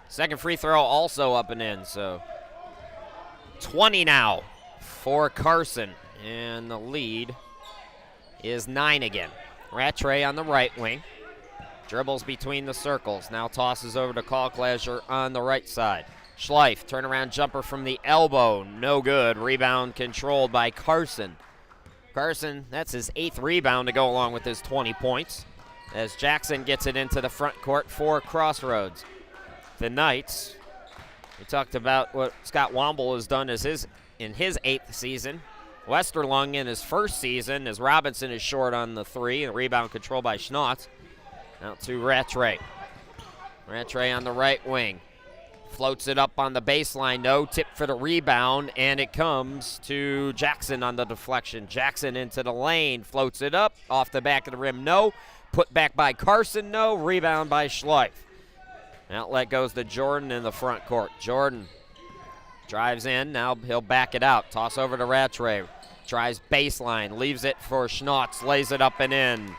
Second free throw also up and in, so 20 now for Carson, and the lead is 9 again. Rattray on the right wing, dribbles between the circles, now tosses over to Kalklasher on the right side. Schleif, turnaround jumper from the elbow, no good. Rebound controlled by Carson. Carson, that's his 8th rebound to go along with his 20 points, as Jackson gets it into the front court for Crossroads. The Knights, we talked about what Scott Womble has done in his 8th season. Westerlung in his 1st season, as Robinson is short on the 3, and rebound controlled by Schnotz. Out to Rattray. Rattray on the right wing. Floats it up on the baseline, no tip for the rebound, and it comes to Jackson on the deflection. Jackson into the lane, floats it up, off the back of the rim, no. Put back by Carson, no. Rebound by Schleif. Outlet goes to Jordan in the front court. Jordan drives in, now he'll back it out. Toss over to Rattray. Tries baseline, leaves it for Schnotz, lays it up and in.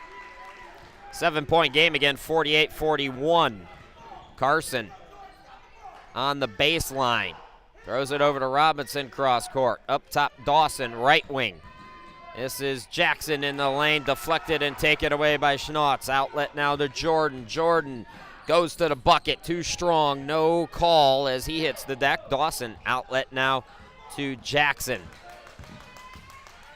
7-point game again, 48-41. Carson on the baseline. Throws it over to Robinson, cross court. Up top, Dawson, right wing. This is Jackson in the lane, deflected and taken away by Schnotz. Outlet now to Jordan. Jordan goes to the bucket, too strong, no call as he hits the deck. Dawson, outlet now to Jackson.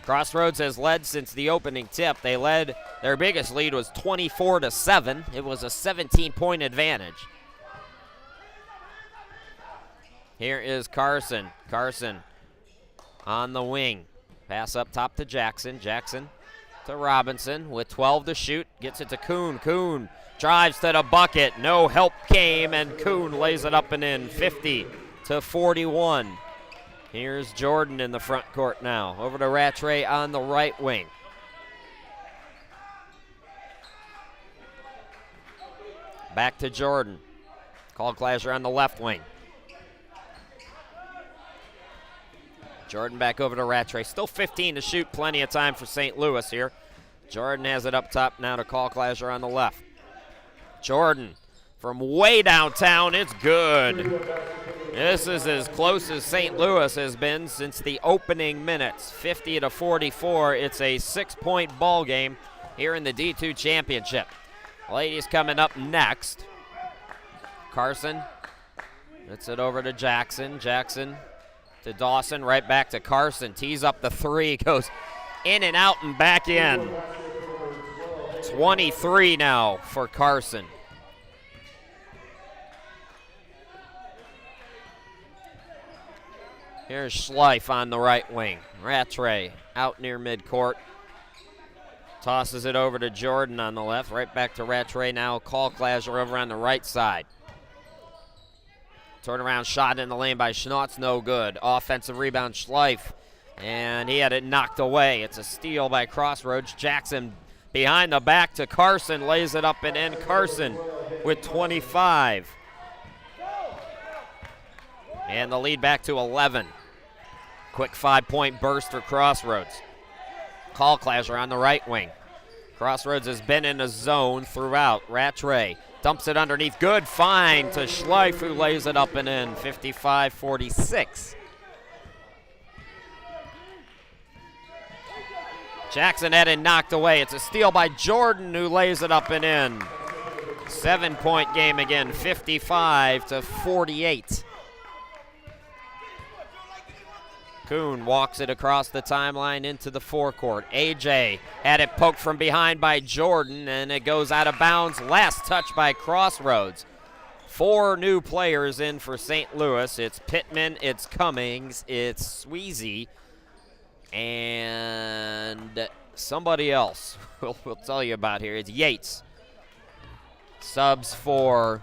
Crossroads has led since the opening tip. They led, their biggest lead was 24-7. It was a 17-point advantage. Here is Carson. Carson on the wing. Pass up top to Jackson. Jackson to Robinson with 12 to shoot. Gets it to Kuhn. Kuhn drives to the bucket. No help came, and Kuhn lays it up and in. 50-41. Here's Jordan in the front court now. Over to Rattray on the right wing. Back to Jordan. Kalklasher on the left wing. Jordan back over to Rattray. Still 15 to shoot. Plenty of time for St. Louis here. Jordan has it up top now to Kalklasher on the left. Jordan from way downtown. It's good. This is as close as St. Louis has been since the opening minutes. 50-44. It's a 6-point ball game here in the D2 championship. Ladies coming up next. Carson gets it over to Jackson. Jackson to Dawson, right back to Carson. Tees up the 3, goes in and out and back in. 23 now for Carson. Here's Schleif on the right wing. Rattray out near midcourt. Tosses it over to Jordan on the left. Right back to Rattray now. Kalklasher over on the right side. Turnaround shot in the lane by Schnotz, no good. Offensive rebound, Schleif, and he had it knocked away. It's a steal by Crossroads. Jackson behind the back to Carson, lays it up and in. Carson with 25. And the lead back to 11. Quick 5-point burst for Crossroads. Kalklasher on the right wing. Crossroads has been in a zone throughout. Rattray dumps it underneath. Good find to Schleif, who lays it up and in. 55-46. Jackson had it knocked away. It's a steal by Jordan, who lays it up and in. 7-point game again, 55-48. Kuhn walks it across the timeline into the forecourt. AJ had it poked from behind by Jordan, and it goes out of bounds. Last touch by Crossroads. 4 new players in for St. Louis. It's Pittman, it's Cummings, it's Sweezy, and somebody else we'll tell you about here. It's Yates. Subs for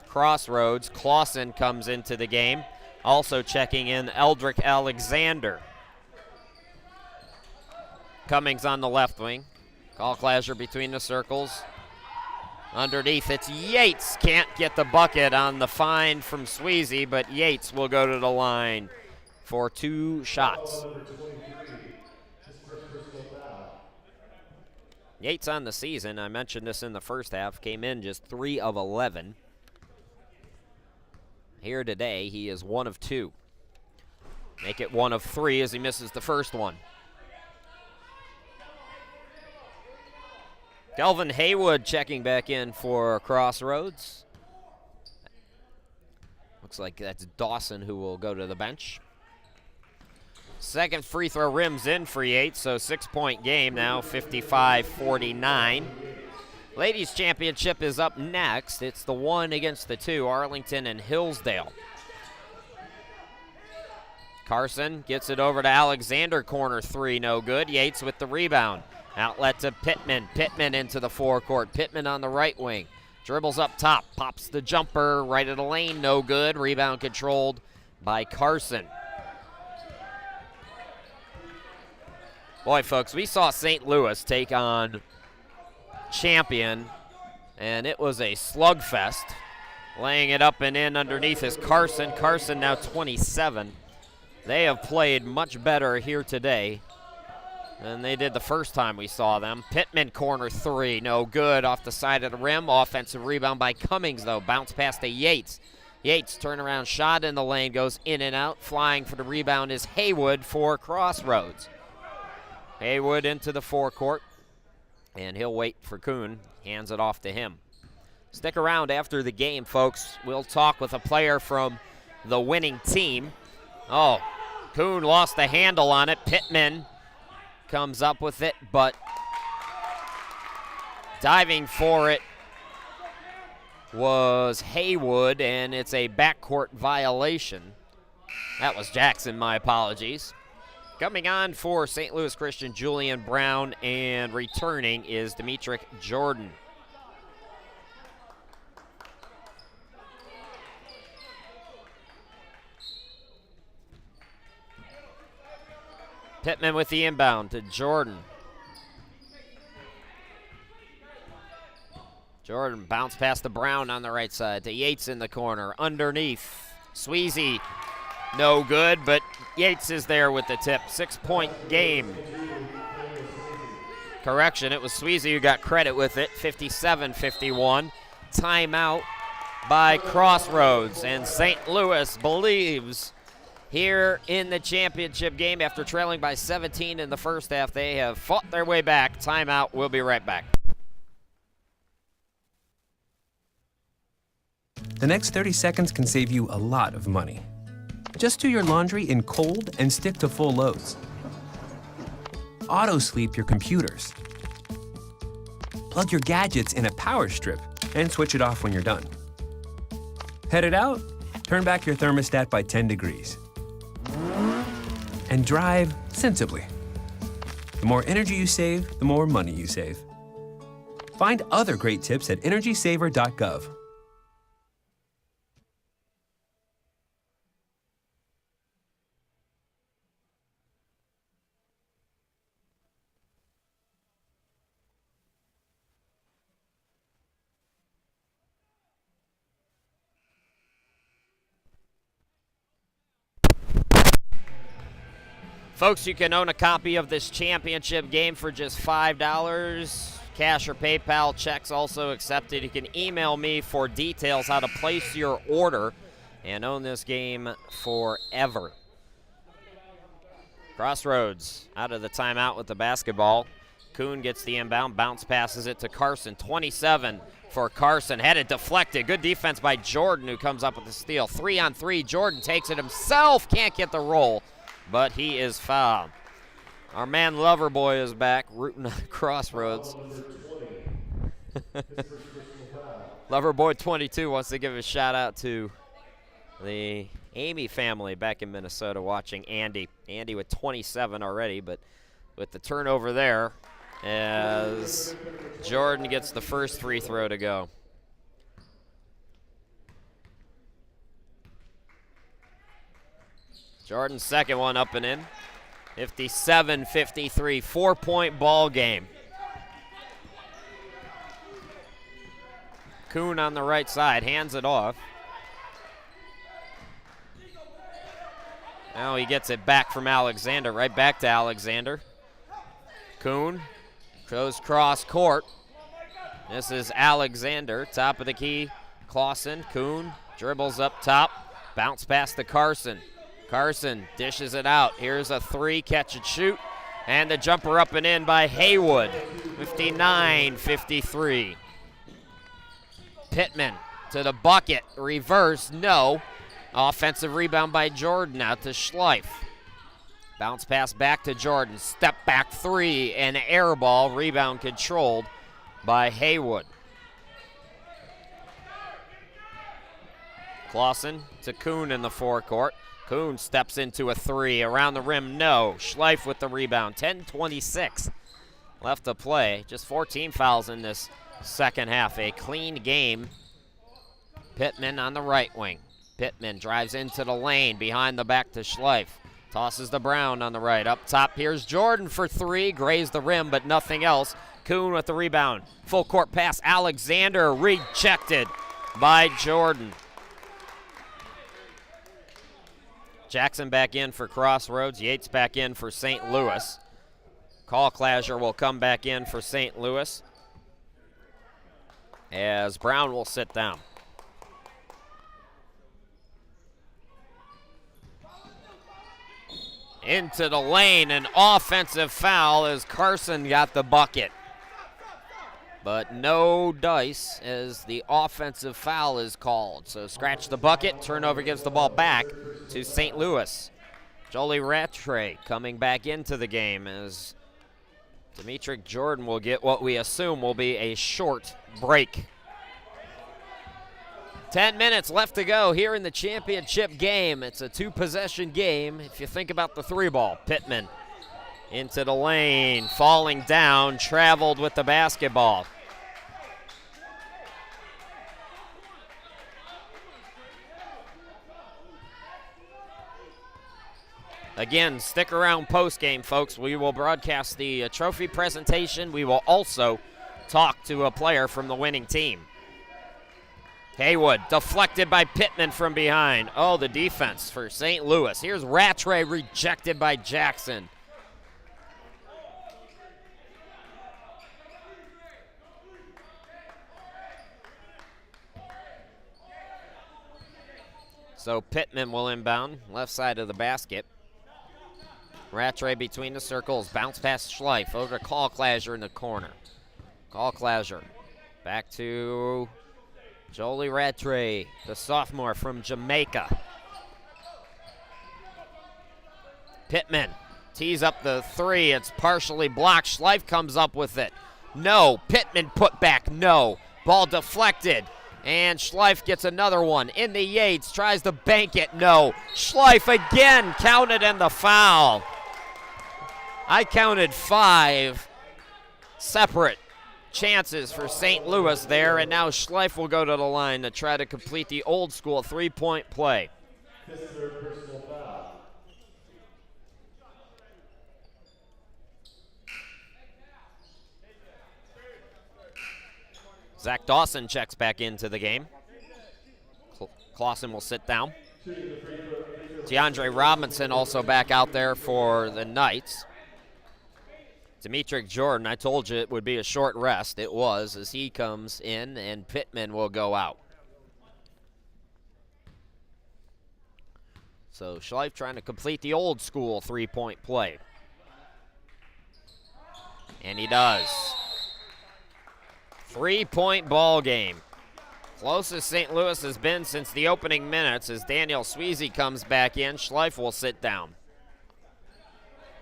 Crossroads. Clausen comes into the game. Also checking in, Eldrick Alexander. Cummings on the left wing. Call clasher between the circles. Underneath, it's Yates. Can't get the bucket on the find from Sweezy, but Yates will go to the line for 2 shots. Yates on the season, I mentioned this in the first half, came in just 3 of 11. Here today, he is 1 of 2. Make it 1 of 3 as he misses the first one. Kelvin Haywood checking back in for Crossroads. Looks like that's Dawson who will go to the bench. Second free throw rims in for Yates, so 6-point game now, 55-49. Ladies championship is up next. It's the 1 against the 2, Arlington and Hillsdale. Carson gets it over to Alexander, corner 3, no good. Yates with the rebound. Outlet to Pittman. Pittman into the forecourt. Pittman on the right wing. Dribbles up top. Pops the jumper right of the lane. No good. Rebound controlled by Carson. Boy, folks, we saw St. Louis take on Champion, and it was a slugfest. Laying it up and in underneath is Carson. Carson now 27. They have played much better here today than they did the first time we saw them. Pittman, corner 3, no good. Off the side of the rim. Offensive rebound by Cummings, though. Bounce pass to Yates. Yates, turnaround shot in the lane, goes in and out. Flying for the rebound is Haywood for Crossroads. Haywood into the forecourt, and he'll wait for Kuhn. Hands it off to him. Stick around after the game, folks. We'll talk with a player from the winning team. Oh, Kuhn lost the handle on it. Pittman comes up with it, but diving for it was Haywood, and it's a backcourt violation. That was Jackson, my apologies. Coming on for St. Louis Christian, Julian Brown, and returning is Demetric Jordan. Pittman with the inbound to Jordan. Jordan bounced past the Brown on the right side to Yates in the corner. Underneath, Sweezy, no good, but Yates is there with the tip. 6-point game. Correction, it was Sweezy who got credit with it. 57-51. Timeout by Crossroads, and St. Louis believes here in the championship game after trailing by 17 in the first half. They have fought their way back. Timeout. We'll be right back. The next 30 seconds can save you a lot of money. Just do your laundry in cold and stick to full loads. Auto-sleep your computers. Plug your gadgets in a power strip and switch it off when you're done. Headed out? Turn back your thermostat by 10 degrees. And drive sensibly. The more energy you save, the more money you save. Find other great tips at energysaver.gov. Folks, you can own a copy of this championship game for just $5. Cash or PayPal, checks also accepted. You can email me for details how to place your order and own this game forever. Crossroads out of the timeout with the basketball. Kuhn gets the inbound, bounce passes it to Carson. 27 for Carson, had it deflected. Good defense by Jordan, who comes up with the steal. 3-on-3, Jordan takes it himself, can't get the roll, but he is fouled. Our man Loverboy is back, rooting on Crossroads. Loverboy 22 wants to give a shout out to the Amy family back in Minnesota watching Andy. Andy with 27 already, but with the turnover there as Jordan gets the first free throw to go. Jordan's second one up and in. 57-53, 4-point ball game. Kuhn on the right side, hands it off. Now he gets it back from Alexander, right back to Alexander. Kuhn goes cross court. This is Alexander, top of the key. Clausen, Kuhn dribbles up top, bounce pass to Carson. Carson dishes it out. Here's a three, catch and shoot, and the jumper up and in by Haywood, 59-53. Pittman to the bucket, reverse, no. Offensive rebound by Jordan out to Schleif. Bounce pass back to Jordan, step back three, and air ball, rebound controlled by Haywood. Clausen to Kuhn in the forecourt. Kuhn steps into a three, around the rim, no. Schleif with the rebound, 10:26 left to play. Just 14 fouls in this second half, a clean game. Pittman on the right wing. Pittman drives into the lane, behind the back to Schleif. Tosses to Brown on the right. Up top, here's Jordan for three. Grazed the rim, but nothing else. Kuhn with the rebound. Full court pass, Alexander rejected by Jordan. Jackson back in for Crossroads. Yates back in for St. Louis. Clasher will come back in for St. Louis, as Brown will sit down. Into the lane, an offensive foul as Carson got the bucket. But no dice as the offensive foul is called. So scratch the bucket, turnover gives the ball back to St. Louis. Jolie Rattray coming back into the game as Dimitri Jordan will get what we assume will be a short break. 10 minutes left to go here in the championship game. It's a two-possession game if you think about the three ball. Pittman into the lane, falling down, traveled with the basketball. Again, stick around post-game, folks. We will broadcast the trophy presentation. We will also talk to a player from the winning team. Haywood deflected by Pittman from behind. Oh, the defense for St. Louis. Here's Rattray rejected by Jackson. So Pittman will inbound, left side of the basket. Rattray between the circles, bounce past Schleif, over to Clasher in the corner. Clasher back to Jolie Rattray, the sophomore from Jamaica. Pittman tees up the three, it's partially blocked. Schleif comes up with it. No, Pittman put back, no. Ball deflected, and Schleif gets another one. In the Yates, tries to bank it, no. Schleif again counted in the foul. I counted 5 separate chances for St. Louis there, and now Schleif will go to the line to try to complete the old school three-point play. Zach Dawson checks back into the game. Clausen will sit down. DeAndre Robinson also back out there for the Knights. Dimitri Jordan, I told you it would be a short rest. It was, as he comes in, and Pittman will go out. So Schleif trying to complete the old school three-point play. And he does. 3-point ball game. Closest St. Louis has been since the opening minutes as Daniel Sweezy comes back in. Schleif will sit down.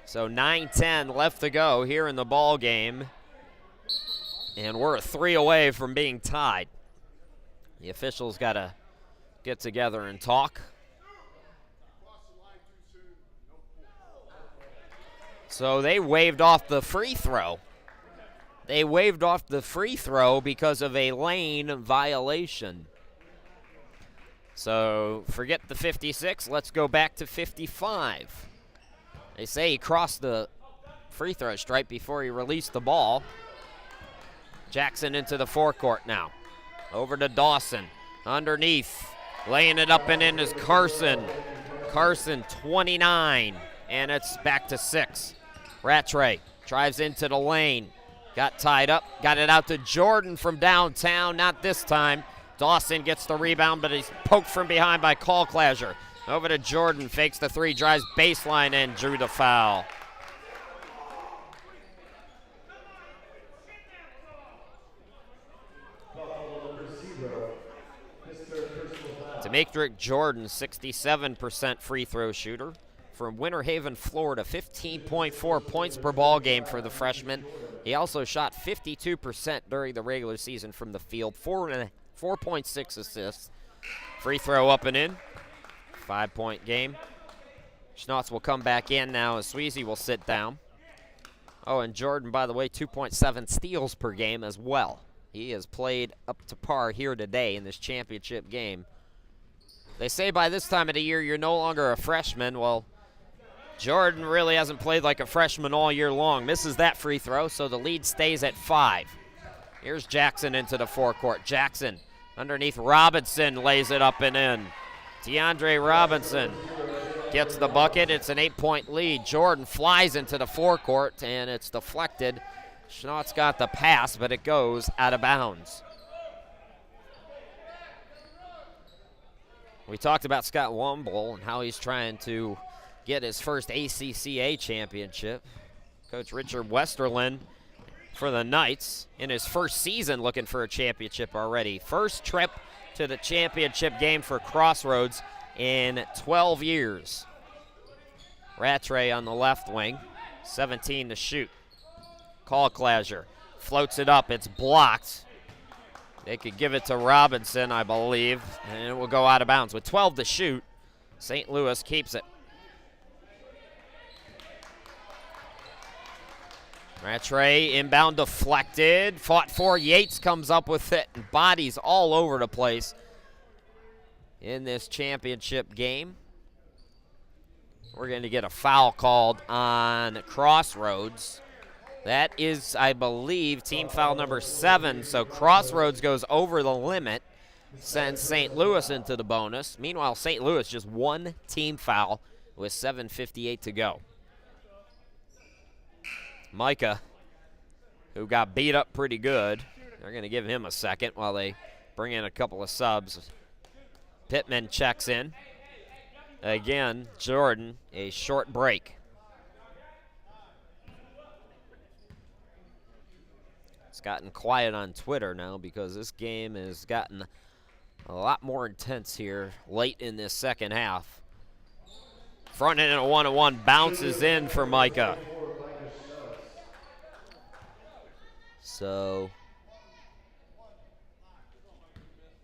So 9:10 left to go here in the ball game. And we're 3 away from being tied. The officials got to get together and talk. So they waved off the free throw. They waved off the free throw because of a lane violation. So forget the 56. Let's go back to 55. They say he crossed the free throw stripe before he released the ball. Jackson into the forecourt now. Over to Dawson. Underneath. Laying it up and in is Carson. Carson, 29. And it's back to 6. Rattray drives into the lane. Got tied up. Got it out to Jordan from downtown. Not this time. Dawson gets the rebound, but he's poked from behind by Callclasher. Over to Jordan. Fakes the 3. Drives baseline and drew the foul. Demetric Jordan, 67% free throw shooter from Winter Haven, Florida. 15.4 points per ball game for the freshman. He also shot 52% during the regular season from the field. 4.6 assists. Free throw up and in. 5-point game. Schnotz will come back in now as Sweezy will sit down. Oh, and Jordan, by the way, 2.7 steals per game as well. He has played up to par here today in this championship game. They say by this time of the year you're no longer a freshman. Well, Jordan really hasn't played like a freshman all year long. Misses that free throw, so the lead stays at 5. Here's Jackson into the forecourt. Jackson underneath Robinson lays it up and in. DeAndre Robinson gets the bucket. It's an 8-point lead. Jordan flies into the forecourt, and it's deflected. Schnotz got the pass, but it goes out of bounds. We talked about Scott Womble and how he's trying to get his first ACCA championship. Coach Richard Westerlin for the Knights in his first season looking for a championship already. First trip to the championship game for Crossroads in 12 years. Rattray on the left wing, 17 to shoot. Callclasher floats it up, it's blocked. They could give it to Robinson, I believe, and it will go out of bounds. With 12 to shoot, St. Louis keeps it. Rattray inbound deflected, fought for. Yates comes up with it, and bodies all over the place in this championship game. We're going to get a foul called on Crossroads. That is, I believe, team foul number 7. So Crossroads goes over the limit, sends St. Louis into the bonus. Meanwhile, St. Louis just one team foul with 7:58 to go. Micah, who got beat up pretty good, they're going to give him a second while they bring in a couple of subs. Pittman checks in. Again, Jordan, a short break. It's gotten quiet on Twitter now because this game has gotten a lot more intense here late in this second half. Front end and a 1-on-1 bounces in for Micah. So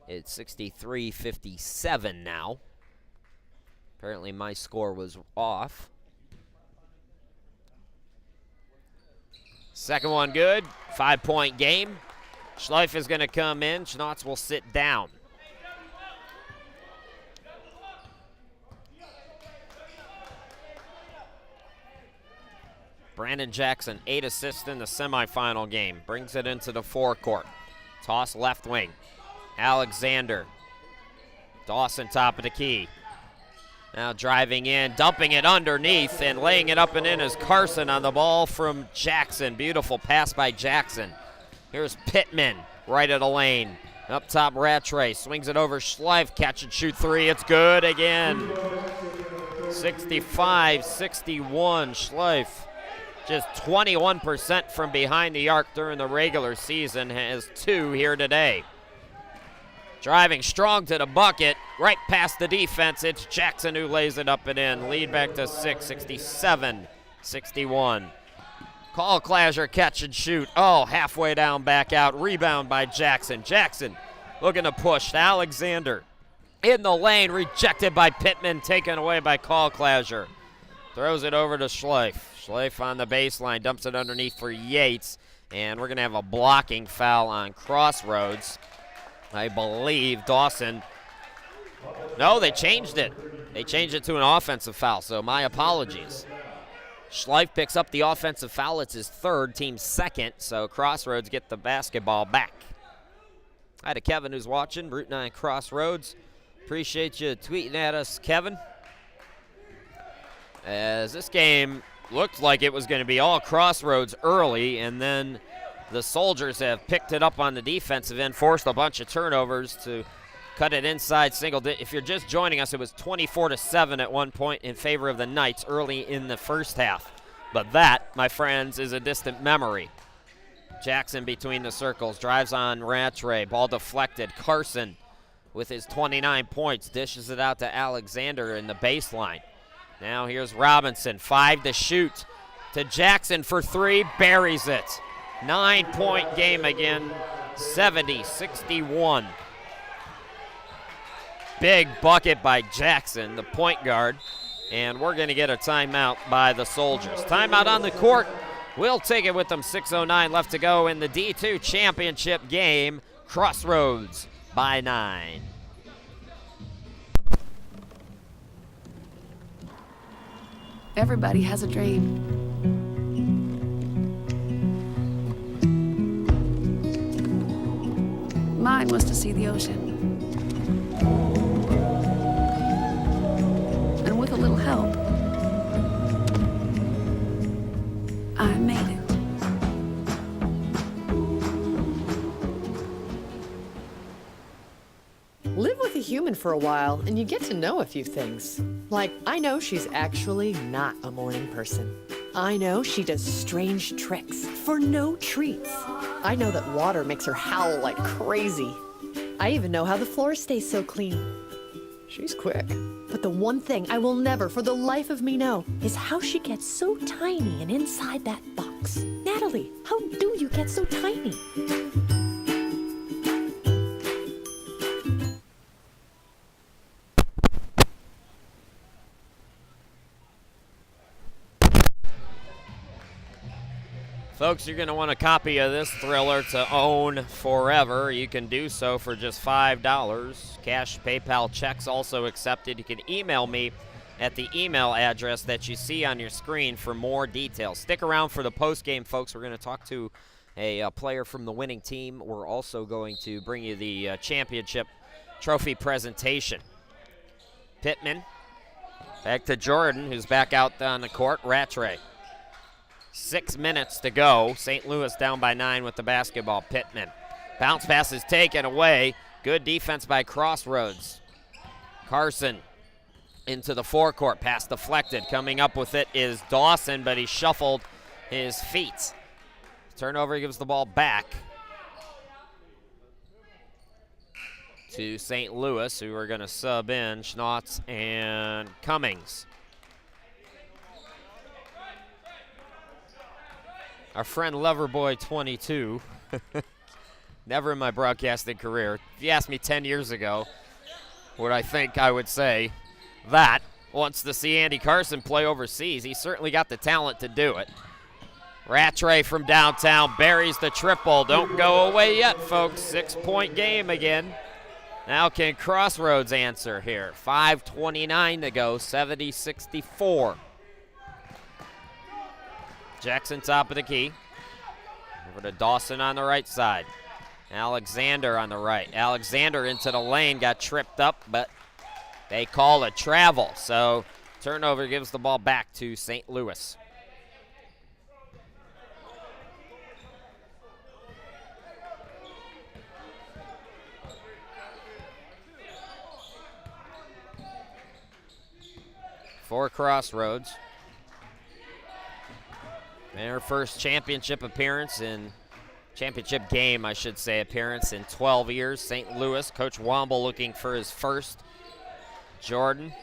it's 63-57 now. Apparently my score was off. Second one good. 5-point game. Schleif is going to come in. Schnotz will sit down. Brandon Jackson, 8 assists in the semifinal game. Brings it into the forecourt. Toss left wing. Alexander. Dawson top of the key. Now driving in, dumping it underneath, and laying it up and in is Carson on the ball from Jackson. Beautiful pass by Jackson. Here's Pittman, right of the lane. Up top, Rattray swings it over Schleif. Catch and shoot 3. It's good again. 65-61. Schleif, just 21% from behind the arc during the regular season, has 2 here today. Driving strong to the bucket, right past the defense. It's Jackson who lays it up and in. Lead back to 6, 67-61. Callclasher catch and shoot. Oh, halfway down, back out. Rebound by Jackson. Jackson looking to push. Alexander in the lane, rejected by Pittman, taken away by Callclasher. Throws it over to Schleif. Schleif on the baseline, dumps it underneath for Yates. And we're going to have a blocking foul on Crossroads. I believe Dawson. No, they changed it. They changed it to an offensive foul, so my apologies. Schleif picks up the offensive foul. It's his third, team second, so Crossroads get the basketball back. Hi to Kevin who's watching, Route 9 Crossroads. Appreciate you tweeting at us, Kevin. As this game looked like it was going to be all Crossroads early, and then the Soldiers have picked it up on the defensive end, forced a bunch of turnovers to cut it inside single. If you're just joining us, it was 24-7 at one point in favor of the Knights early in the first half. But that, my friends, is a distant memory. Jackson between the circles, drives on Rattray, ball deflected. Carson with his 29 points, dishes it out to Alexander in the baseline. Now here's Robinson, 5 to shoot, to Jackson for 3, buries it. 9-point game again, 70-61. Big bucket by Jackson, the point guard, and we're going to get a timeout by the Soldiers. Timeout on the court. We'll take it with them. 6:09 left to go in the D2 championship game. Crossroads by 9. Everybody has a dream. Mine was to see the ocean. And with a little help, I made it. Live with a human for a while, and you get to know a few things. Like, I know she's actually not a morning person. I know she does strange tricks for no treats. I know that water makes her howl like crazy. I even know how the floor stays so clean. She's quick. But the one thing I will never for the life of me know is how she gets so tiny and inside that box. Natalie, how do you get so tiny? Folks, you're going to want a copy of this thriller to own forever. You can do so for just $5. Cash, PayPal, checks also accepted. You can email me at the email address that you see on your screen for more details. Stick around for the post-game, folks. We're going to talk to a player from the winning team. We're also going to bring you the championship trophy presentation. Pittman, back to Jordan, who's back out on the court. Rattray. 6 minutes to go. St. Louis down by 9 with the basketball. Pittman. Bounce pass is taken away. Good defense by Crossroads. Carson into the forecourt. Pass deflected. Coming up with it is Dawson, but he shuffled his feet. Turnover gives the ball back to St. Louis, who are going to sub in Schnotz and Cummings. Our friend Loverboy22, never in my broadcasting career. If you asked me 10 years ago what I think I would say, that wants to see Andy Carson play overseas. He certainly got the talent to do it. Rattray from downtown buries the triple. Don't go away yet, folks. 6-point game again. Now can Crossroads answer here? 5:29 to go, 70-64. Jackson top of the key. Over to Dawson on the right side. Alexander on the right. Alexander into the lane, got tripped up, but they call a travel. So turnover gives the ball back to St. Louis. For Crossroads. Their first championship appearance championship game, I should say, appearance in 12 years. St. Louis, Coach Womble looking for his first. Jordan.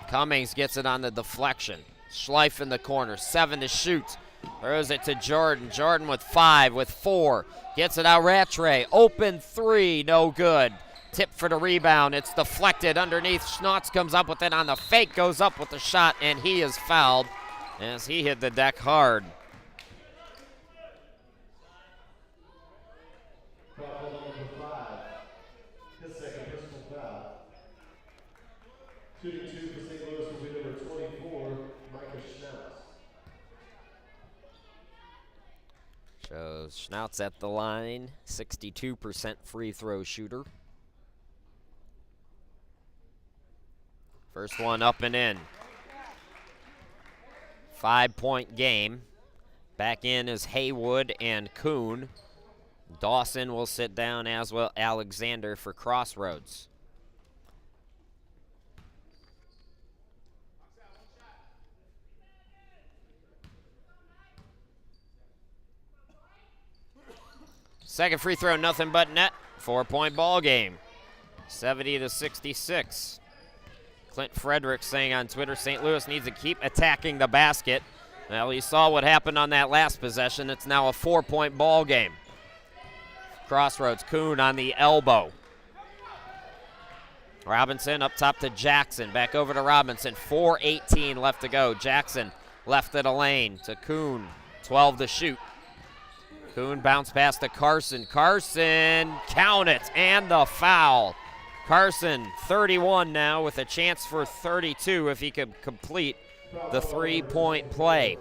Cummings gets it on the deflection. Schleif in the corner, 7 to shoot. Throws it to Jordan. Jordan with 5, with 4. Gets it out, Rattray. Open 3, no good. Tip for the rebound. It's deflected underneath. Schnotz comes up with it on the fake, goes up with the shot, and he is fouled as he hit the deck hard. Foul number 5. His second personal foul. Shooting 2 for St. Louis will be number 24, So Schnautz at the line, 62% free throw shooter. First one up and in. 5-point game. Back in is Haywood and Kuhn. Dawson will sit down, as well Alexander for Crossroads. Second free throw, nothing but net. 4-point ball game. 70-66. Clint Frederick saying on Twitter, St. Louis needs to keep attacking the basket. Well, you saw what happened on that last possession. It's now a 4-point ball game. Crossroads, Kuhn on the elbow. Robinson up top to Jackson. Back over to Robinson. 4:18 left to go. Jackson left of the lane to Kuhn. 12 to shoot. Kuhn bounce pass to Carson. Carson, count it, and the foul. Carson, 31 now, with a chance for 32 if he could complete the 3-point play.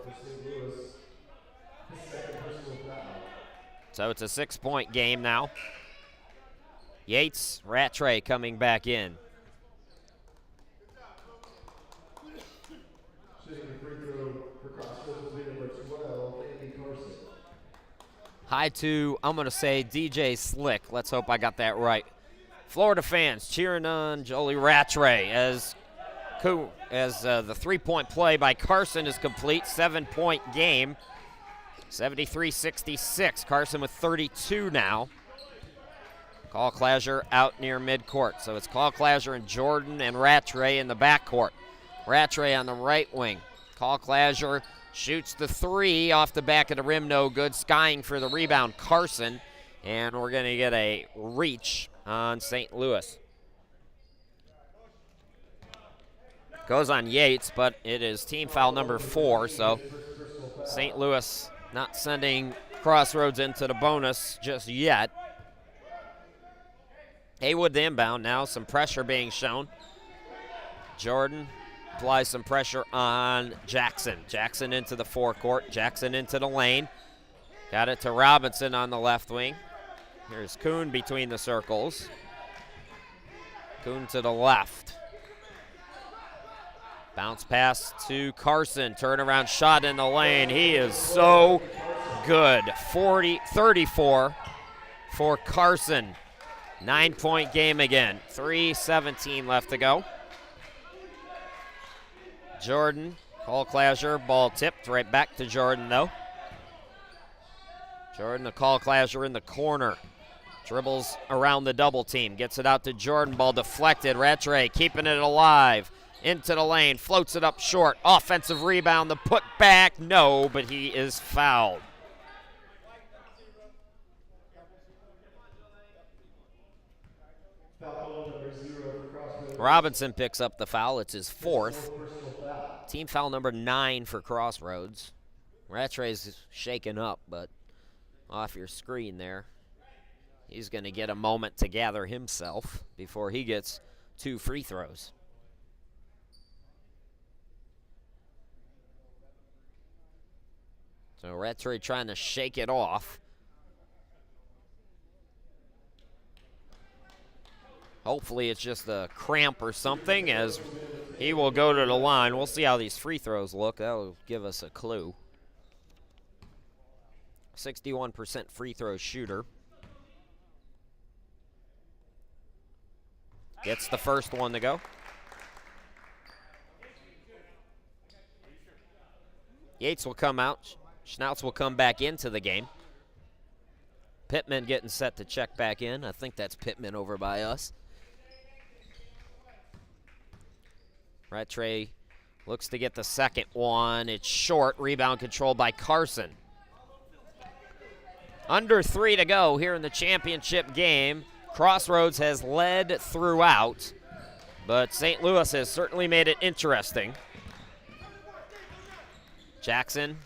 So it's a 6-point game now. Yates, Rattray coming back in. Hi to, I'm going to say, DJ Slick. Let's hope I got that right. Florida fans cheering on Jolie Rattray as the 3-point play by Carson is complete. 7-point game. 73-66. Carson with 32 now. Call Clasher out near midcourt. So it's Call Clasher and Jordan and Rattray in the backcourt. Rattray on the right wing. Call Clasher shoots the 3 off the back of the rim, no good. Skying for the rebound, Carson. And we're going to get a reach on St. Louis. Goes on Yates, but it is team foul number 4, so St. Louis not sending Crossroads into the bonus just yet. Haywood the inbound now, some pressure being shown. Jordan applies some pressure on Jackson. Jackson into the forecourt, Jackson into the lane. Got it to Robinson on the left wing. Here's Kuhn between the circles. Kuhn to the left. Bounce pass to Carson. Turnaround shot in the lane. He is so good. 34 for Carson. 9-point game again. 3:17 left to go. Jordan, Call Clasher, ball tipped right back to Jordan though. Jordan, the Call Clasher in the corner. Dribbles around the double team. Gets it out to Jordan. Ball deflected. Rattray keeping it alive. Into the lane. Floats it up short. Offensive rebound. The put back. No, but he is fouled. Robinson picks up the foul. It's his 4th. Team foul number 9 for Crossroads. Rattray's shaken up, but off your screen there. He's going to get a moment to gather himself before he gets 2 free throws. So Rattray trying to shake it off. Hopefully it's just a cramp or something as he will go to the line. We'll see how these free throws look. That will give us a clue. 61% free throw shooter. Gets the first one to go. Yates will come out. Schnautz will come back into the game. Pittman getting set to check back in. I think that's Pittman over by us. Rattray looks to get the second one. It's short. Rebound controlled by Carson. Under 3 to go here in the championship game. Crossroads has led throughout, but St. Louis has certainly made it interesting. Jackson.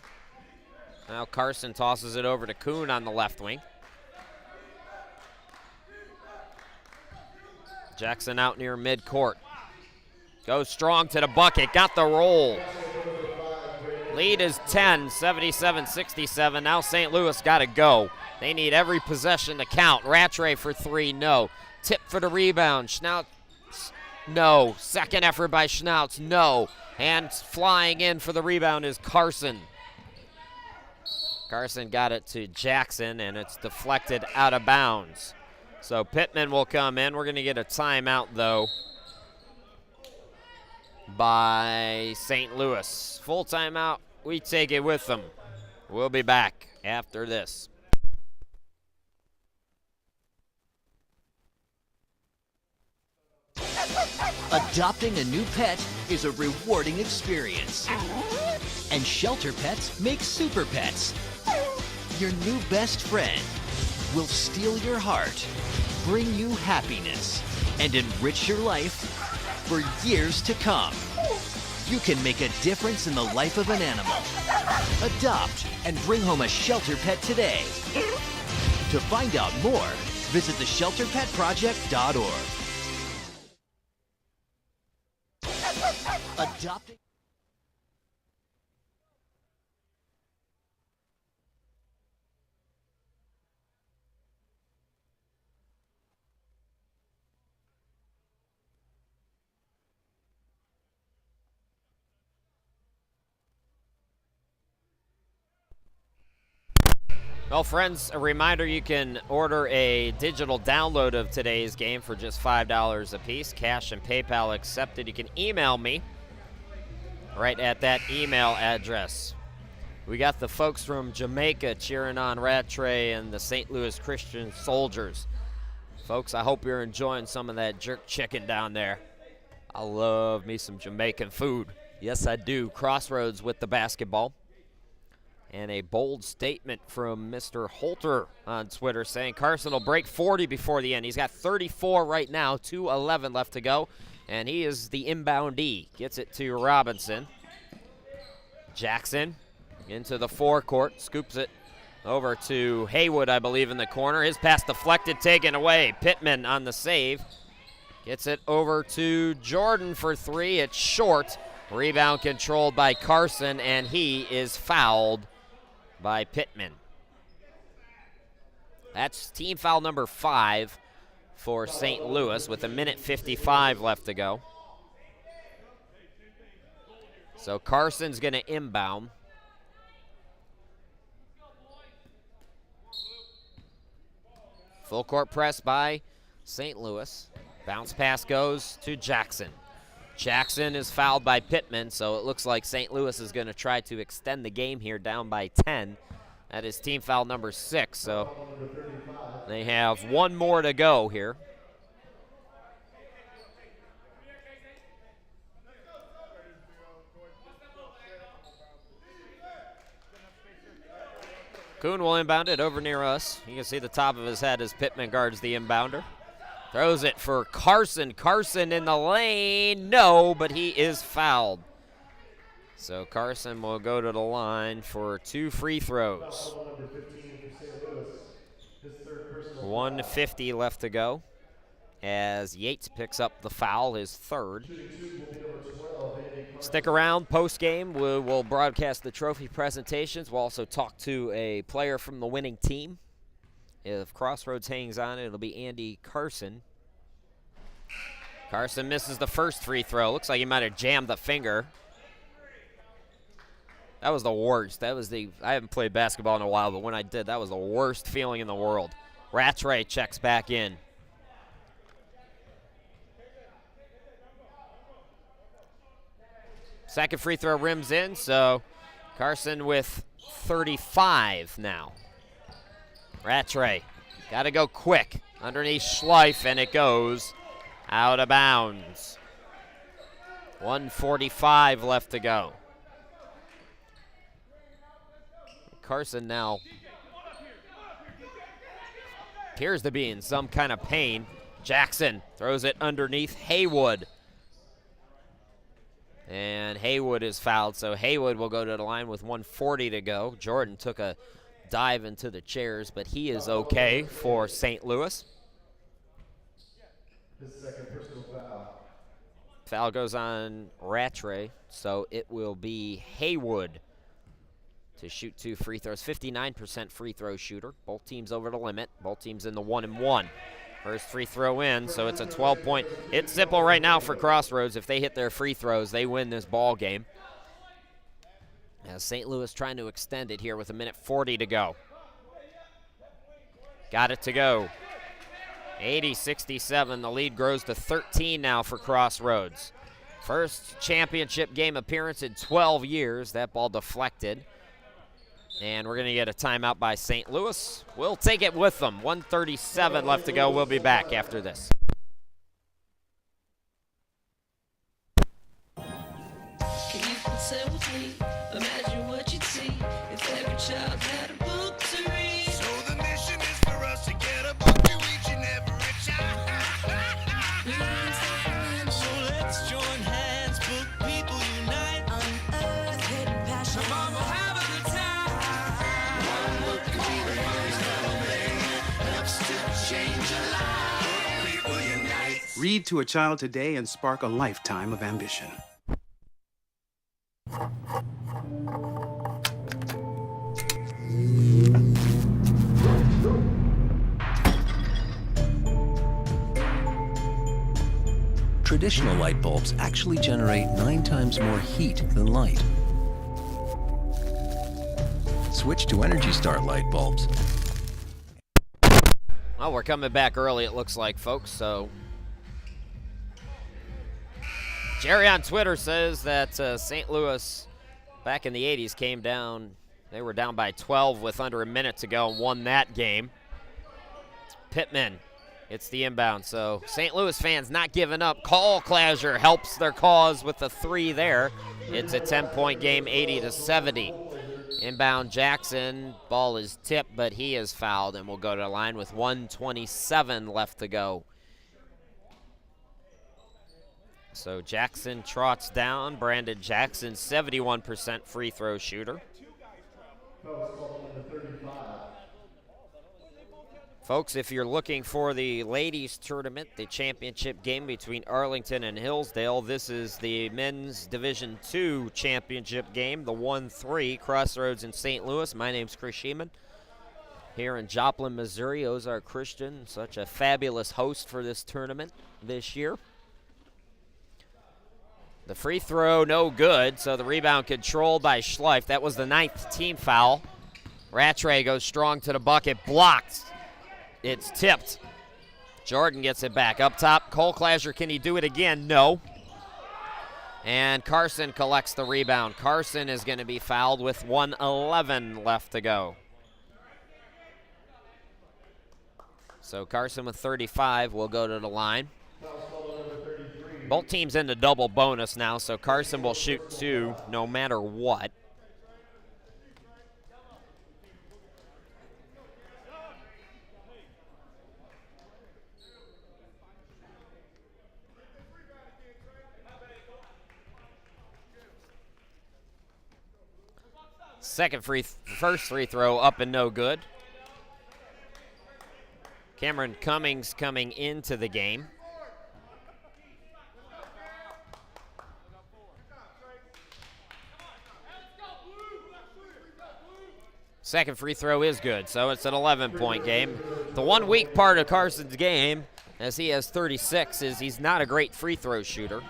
Now Carson tosses it over to Kuhn on the left wing. Jackson out near midcourt. Goes strong to the bucket. Got the roll. Lead is 10, 77-67. Now St. Louis got to go. They need every possession to count. Rattray for three, no. Tip for the rebound. Schnautz, no. Second effort by Schnautz, no. And flying in for the rebound is Carson. Carson got it to Jackson, and it's deflected out of bounds. So Pittman will come in. We're going to get a timeout, though, by St. Louis. Full timeout. We take it with them. We'll be back after this. Adopting a new pet is a rewarding experience. And shelter pets make super pets. Your new best friend will steal your heart, bring you happiness, and enrich your life for years to come. You can make a difference in the life of an animal. Adopt and bring home a shelter pet today. To find out more, visit theshelterpetproject.org. Adopting. Well, friends, a reminder, you can order a digital download of today's game for just $5 a piece. Cash and PayPal accepted. You can email me right at that email address. We got the folks from Jamaica cheering on Rattray and the St. Louis Christian Soldiers. Folks, I hope you're enjoying some of that jerk chicken down there. I love me some Jamaican food. Yes, I do. Crossroads with the basketball. And a bold statement from Mr. Holter on Twitter saying Carson will break 40 before the end. He's got 34 right now, 2:11 left to go, and he is the inboundee. Gets it to Robinson. Jackson into the forecourt, scoops it over to Haywood, I believe, in the corner. His pass deflected, taken away. Pittman on the save. Gets it over to Jordan for three. It's short. Rebound controlled by Carson, and he is fouled by Pittman. That's team foul number 5 for St. Louis with 1:55 left to go. So Carson's going to inbound. Full court press by St. Louis. Bounce pass goes to Jackson. Jackson is fouled by Pittman, so it looks like St. Louis is going to try to extend the game here down by 10. That is team foul number 6, so they have one more to go here. Kuhn will inbound it over near us. You can see the top of his head as Pittman guards the inbounder. Throws it for Carson. Carson in the lane. No, but he is fouled. So Carson will go to the line for 2 free throws. 1:50 left to go as Yates picks up the foul, his third. Stick around. Post-game, we'll broadcast the trophy presentations. We'll also talk to a player from the winning team. If Crossroads hangs on, it'll be Andy Carson. Carson misses the first free throw. Looks like he might have jammed the finger. That was the worst. I haven't played basketball in a while, but when I did, that was the worst feeling in the world. Rattray checks back in. Second free throw rims in, so Carson with 35 now. Rattray, got to go quick. Underneath Schleif, and it goes out of bounds. 1:45 left to go. Carson now appears to be in some kind of pain. Jackson throws it underneath Haywood. And Haywood is fouled, so Haywood will go to the line with 1:40 to go. Jordan took a dive into the chairs, but he is okay for St. Louis. His second personal foul. Foul goes on Rattray, so it will be Haywood to shoot 2 free throws. 59% free throw shooter. Both teams over the limit. Both teams in the 1-and-1. First free throw in, so it's a 12-point. It's simple right now for Crossroads. If they hit their free throws, they win this ball game. As St. Louis trying to extend it here with 1:40 to go. Got it to go. 80-67. The lead grows to 13 now for Crossroads. First championship game appearance in 12 years. That ball deflected. And we're going to get a timeout by St. Louis. We'll take it with them. 1:37 left to go. We'll be back after this. Can you consent with me? Imagine what you'd see if every child had a book to read. So the mission is for us to get a book to each and every child. So let's join hands, book people unite. Unearth hidden passion. Come on, we'll have a good time. One book could be the first little thing. Helps to change a life. People unite. Read to a child today and spark a lifetime of ambition. Traditional light bulbs actually generate 9 times more heat than light. Switch to Energy Star light bulbs. Well, we're coming back early, it looks like, folks, so. Jerry on Twitter says that St. Louis back in the 80s came down. They were down by 12 with under a minute to go and won that game. Pittman, it's the inbound. So St. Louis fans not giving up. Call Clasher helps their cause with the 3 there. It's a 10-point game, 80-70. Inbound Jackson, ball is tipped, but he is fouled and will go to the line with 1:27 left to go. So Jackson trots down. Brandon Jackson, 71% free throw shooter. Folks, if you're looking for the ladies tournament, the championship game between Arlington and Hillsdale, this is the men's Division II championship game, the 1-3, Crossroads in St. Louis. My name's Chris Sheeman here in Joplin, Missouri. Ozark Christian, such a fabulous host for this tournament this year. The free throw, no good, so the rebound controlled by Schleif. That was the 9th team foul. Rattray goes strong to the bucket, blocked. It's tipped. Jordan gets it back. Up top, Cole Clasher, can he do it again? No. And Carson collects the rebound. Carson is going to be fouled with 1:11 left to go. So Carson with 35 will go to the line. Both teams in the double bonus now, so Carson will shoot 2 no matter what. First free throw up and no good. Cameron Cummings coming into the game. Second free throw is good, so it's an 11-point game. The one weak part of Carson's game, as he has 36, is he's not a great free throw shooter.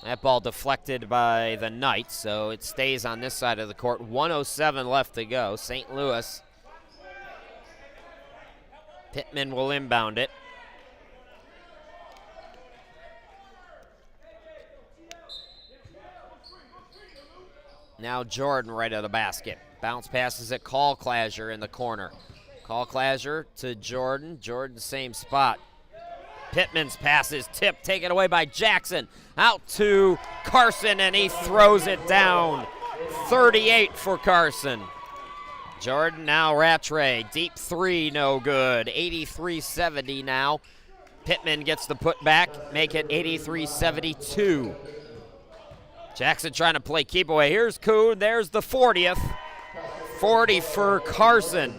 That ball deflected by the Knights, so it stays on this side of the court. 1:07 left to go. St. Louis. Pittman will inbound it. Now Jordan right at the basket. Bounce passes at Call Clasher in the corner. Call Clasher to Jordan. Jordan, same spot. Pittman's pass is tipped, taken away by Jackson. Out to Carson, and he throws it down. 38 for Carson. Jordan now Rattray. Deep 3, no good. 83-70 now. Pittman gets the putback, make it 83-72. Jackson trying to play keep away. Here's Kuhn. There's the 40th. 40 for Carson.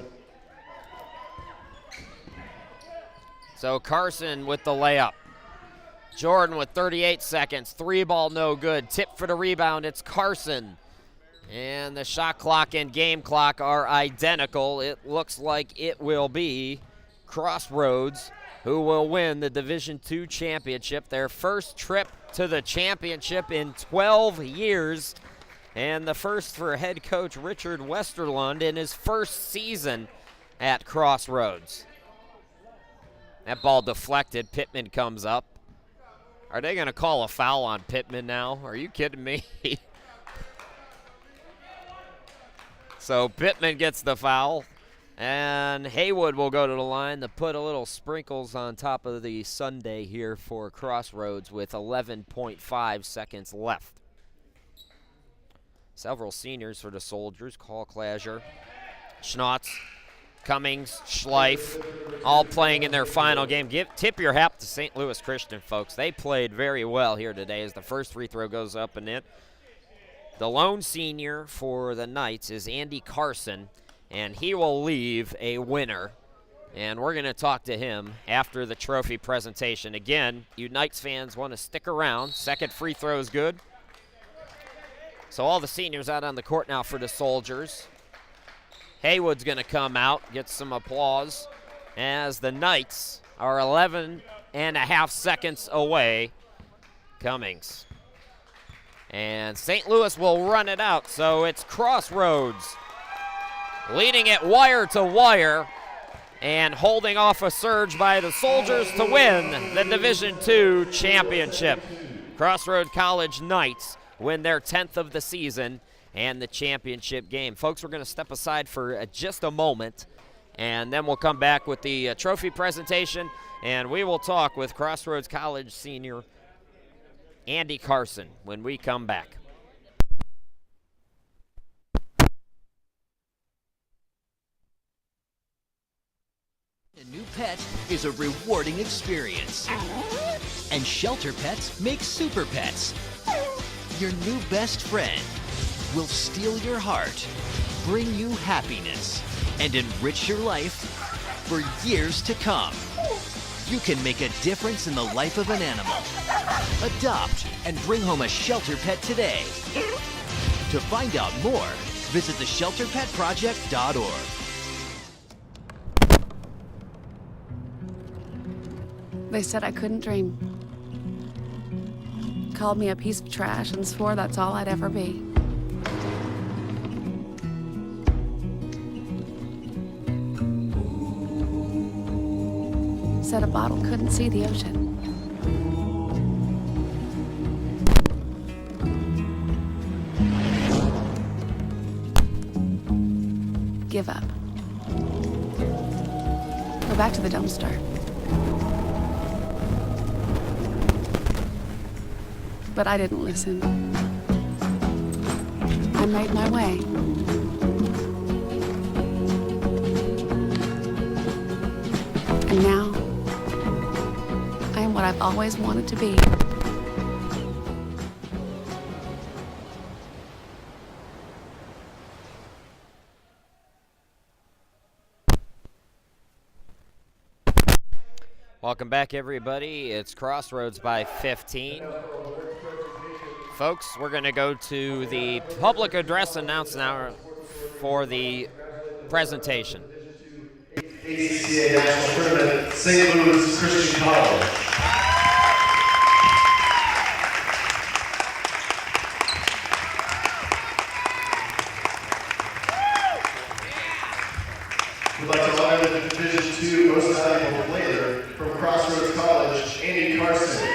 So Carson with the layup. Jordan with 38 seconds. 3 ball, no good. Tip for the rebound. It's Carson. And the shot clock and game clock are identical. It looks like it will be Crossroads who will win the Division II championship, their first trip to the championship in 12 years, and the first for head coach Richard Westerlund in his first season at Crossroads. That ball deflected. Pittman comes up. Are they going to call a foul on Pittman now? Are you kidding me? So Pittman gets the foul, and Haywood will go to the line to put a little sprinkles on top of the sundae here for Crossroads with 11.5 seconds left. Several seniors for the Soldiers, Call Clasher, Schnotz, Cummings, Schleif, all playing in their final game. Tip your hat to St. Louis Christian, folks. They played very well here today as the first free throw goes up and in. The lone senior for the Knights is Andy Carson, and he will leave a winner. And we're going to talk to him after the trophy presentation. Again, you Knights fans want to stick around. Second free throw is good. So all the seniors out on the court now for the Soldiers. Haywood's going to come out, get some applause, as the Knights are 11.5 seconds away. Cummings. And St. Louis will run it out, so it's Crossroads leading it wire to wire and holding off a surge by the Soldiers to win the Division II championship. Crossroads College Knights win their 10th of the season and the championship game. Folks, we're going to step aside for just a moment, and then we'll come back with the trophy presentation, and we will talk with Crossroads College senior Andy Carson when we come back. A new pet is a rewarding experience. And shelter pets make super pets. Your new best friend will steal your heart, bring you happiness, and enrich your life for years to come. You can make a difference in the life of an animal. Adopt and bring home a shelter pet today. To find out more, visit theshelterpetproject.org. They said I couldn't dream. Called me a piece of trash and swore that's all I'd ever be. Said a bottle couldn't see the ocean. Give up. Go back to the dumpster. But I didn't listen. I made my way. And now, I am what I've always wanted to be. Welcome back, everybody. It's Crossroads by 15. Folks, we're going to go to the public address announcement now for the presentation. ACCA National Tournament, St. Louis Christian College. We'd like to honor the Division II Most Valuable Player from Crossroads College, Andy Carson.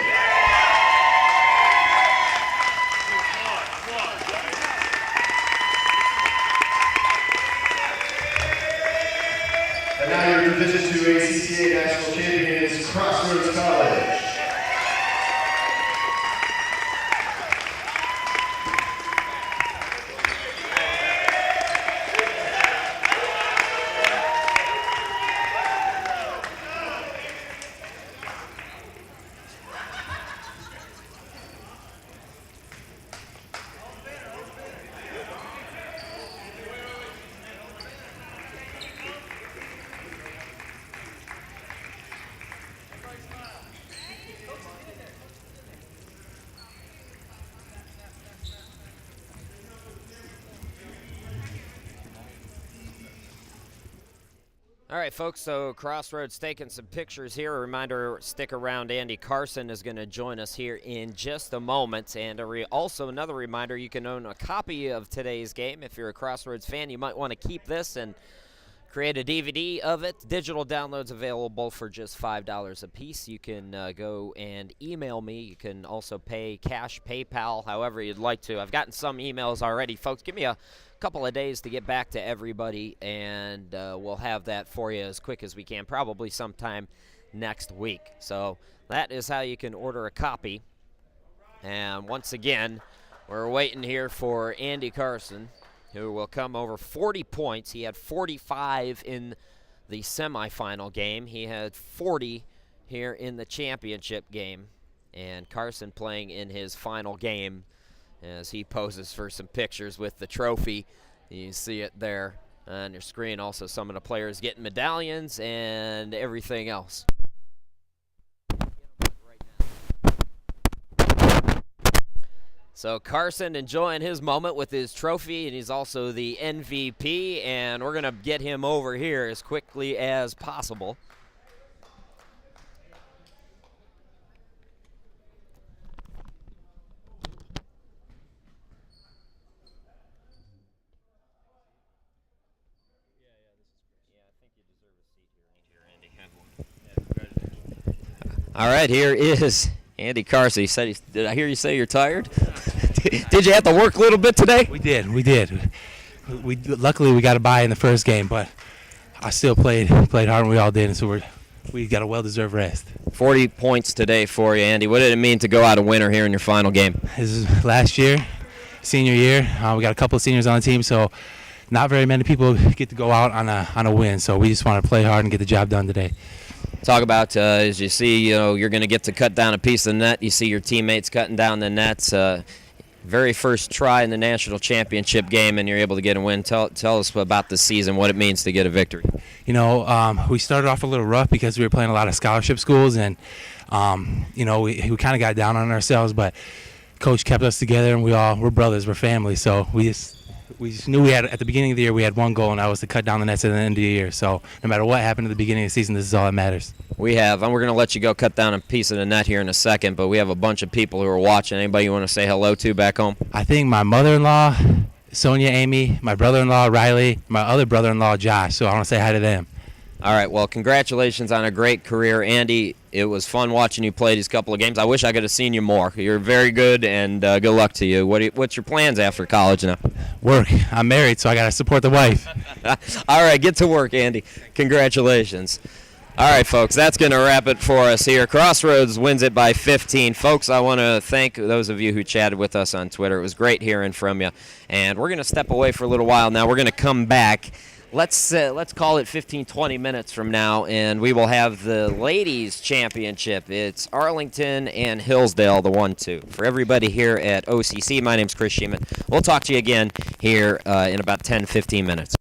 And now your Division II ACCA National Champions, Crossroads College. All right, folks, so Crossroads taking some pictures here. A reminder, stick around. Andy Carson is going to join us here in just a moment. And also another reminder, you can own a copy of today's game. If you're a Crossroads fan, you might want to keep this and create a DVD of it. Digital downloads available for just $5 a piece. You can go and email me. You can also pay cash, PayPal, however you'd like to. I've gotten some emails already. Folks, give me a couple of days to get back to everybody, and we'll have that for you as quick as we can, probably sometime next week. So that is how you can order a copy. And once again, we're waiting here for Andy Carson, who will come over 40 points. He had 45 in the semifinal game. He had 40 here in the championship game. And Carson playing in his final game as he poses for some pictures with the trophy. You see it there on your screen. Also, some of the players getting medallions and everything else. So Carson enjoying his moment with his trophy, and he's also the MVP, and we're going to get him over here as quickly as possible. All right, here is Andy Carson. He said, did I hear you say you're tired? Did you have to work a little bit today? We did. Luckily we got a bye in the first game, but I still played hard, and we all did, and so we got a well-deserved rest. 40 points today for you, Andy. What did it mean to go out a winner here in your final game? This is last year, senior year. We got a couple of seniors on the team, so not very many people get to go out on a win. So we just want to play hard and get the job done today. Talk about as you see, you're going to get to cut down a piece of the net. You see your teammates cutting down the nets. Very first try in the national championship game, and you're able to get a win. Tell us about the season, what it means to get a victory. We started off a little rough because we were playing a lot of scholarship schools, and we kind of got down on ourselves. But Coach kept us together, and we're brothers, we're family. So we just knew we had, at the beginning of the year, we had one goal, and that was to cut down the nets at the end of the year. So no matter what happened at the beginning of the season, this is all that matters. We have, and we're going to let you go cut down a piece of the net here in a second, but we have a bunch of people who are watching. Anybody you want to say hello to back home? I think my mother-in-law, Sonia Amy, my brother-in-law, Riley, my other brother-in-law, Josh. So I want to say hi to them. All right, well, congratulations on a great career. Andy, it was fun watching you play these couple of games. I wish I could have seen you more. You're very good, and good luck to you. What's your plans after college now? Work. I'm married, so I got to support the wife. All right, get to work, Andy. Congratulations. All right, folks, that's going to wrap it for us here. Crossroads wins it by 15. Folks, I want to thank those of you who chatted with us on Twitter. It was great hearing from you. And we're going to step away for a little while now. We're going to come back. Let's call it 15, 20 minutes from now, and we will have the ladies' championship. It's Arlington and Hillsdale, the 1-2. For everybody here at OCC, my name's Chris Sheeman. We'll talk to you again here in about 10, 15 minutes.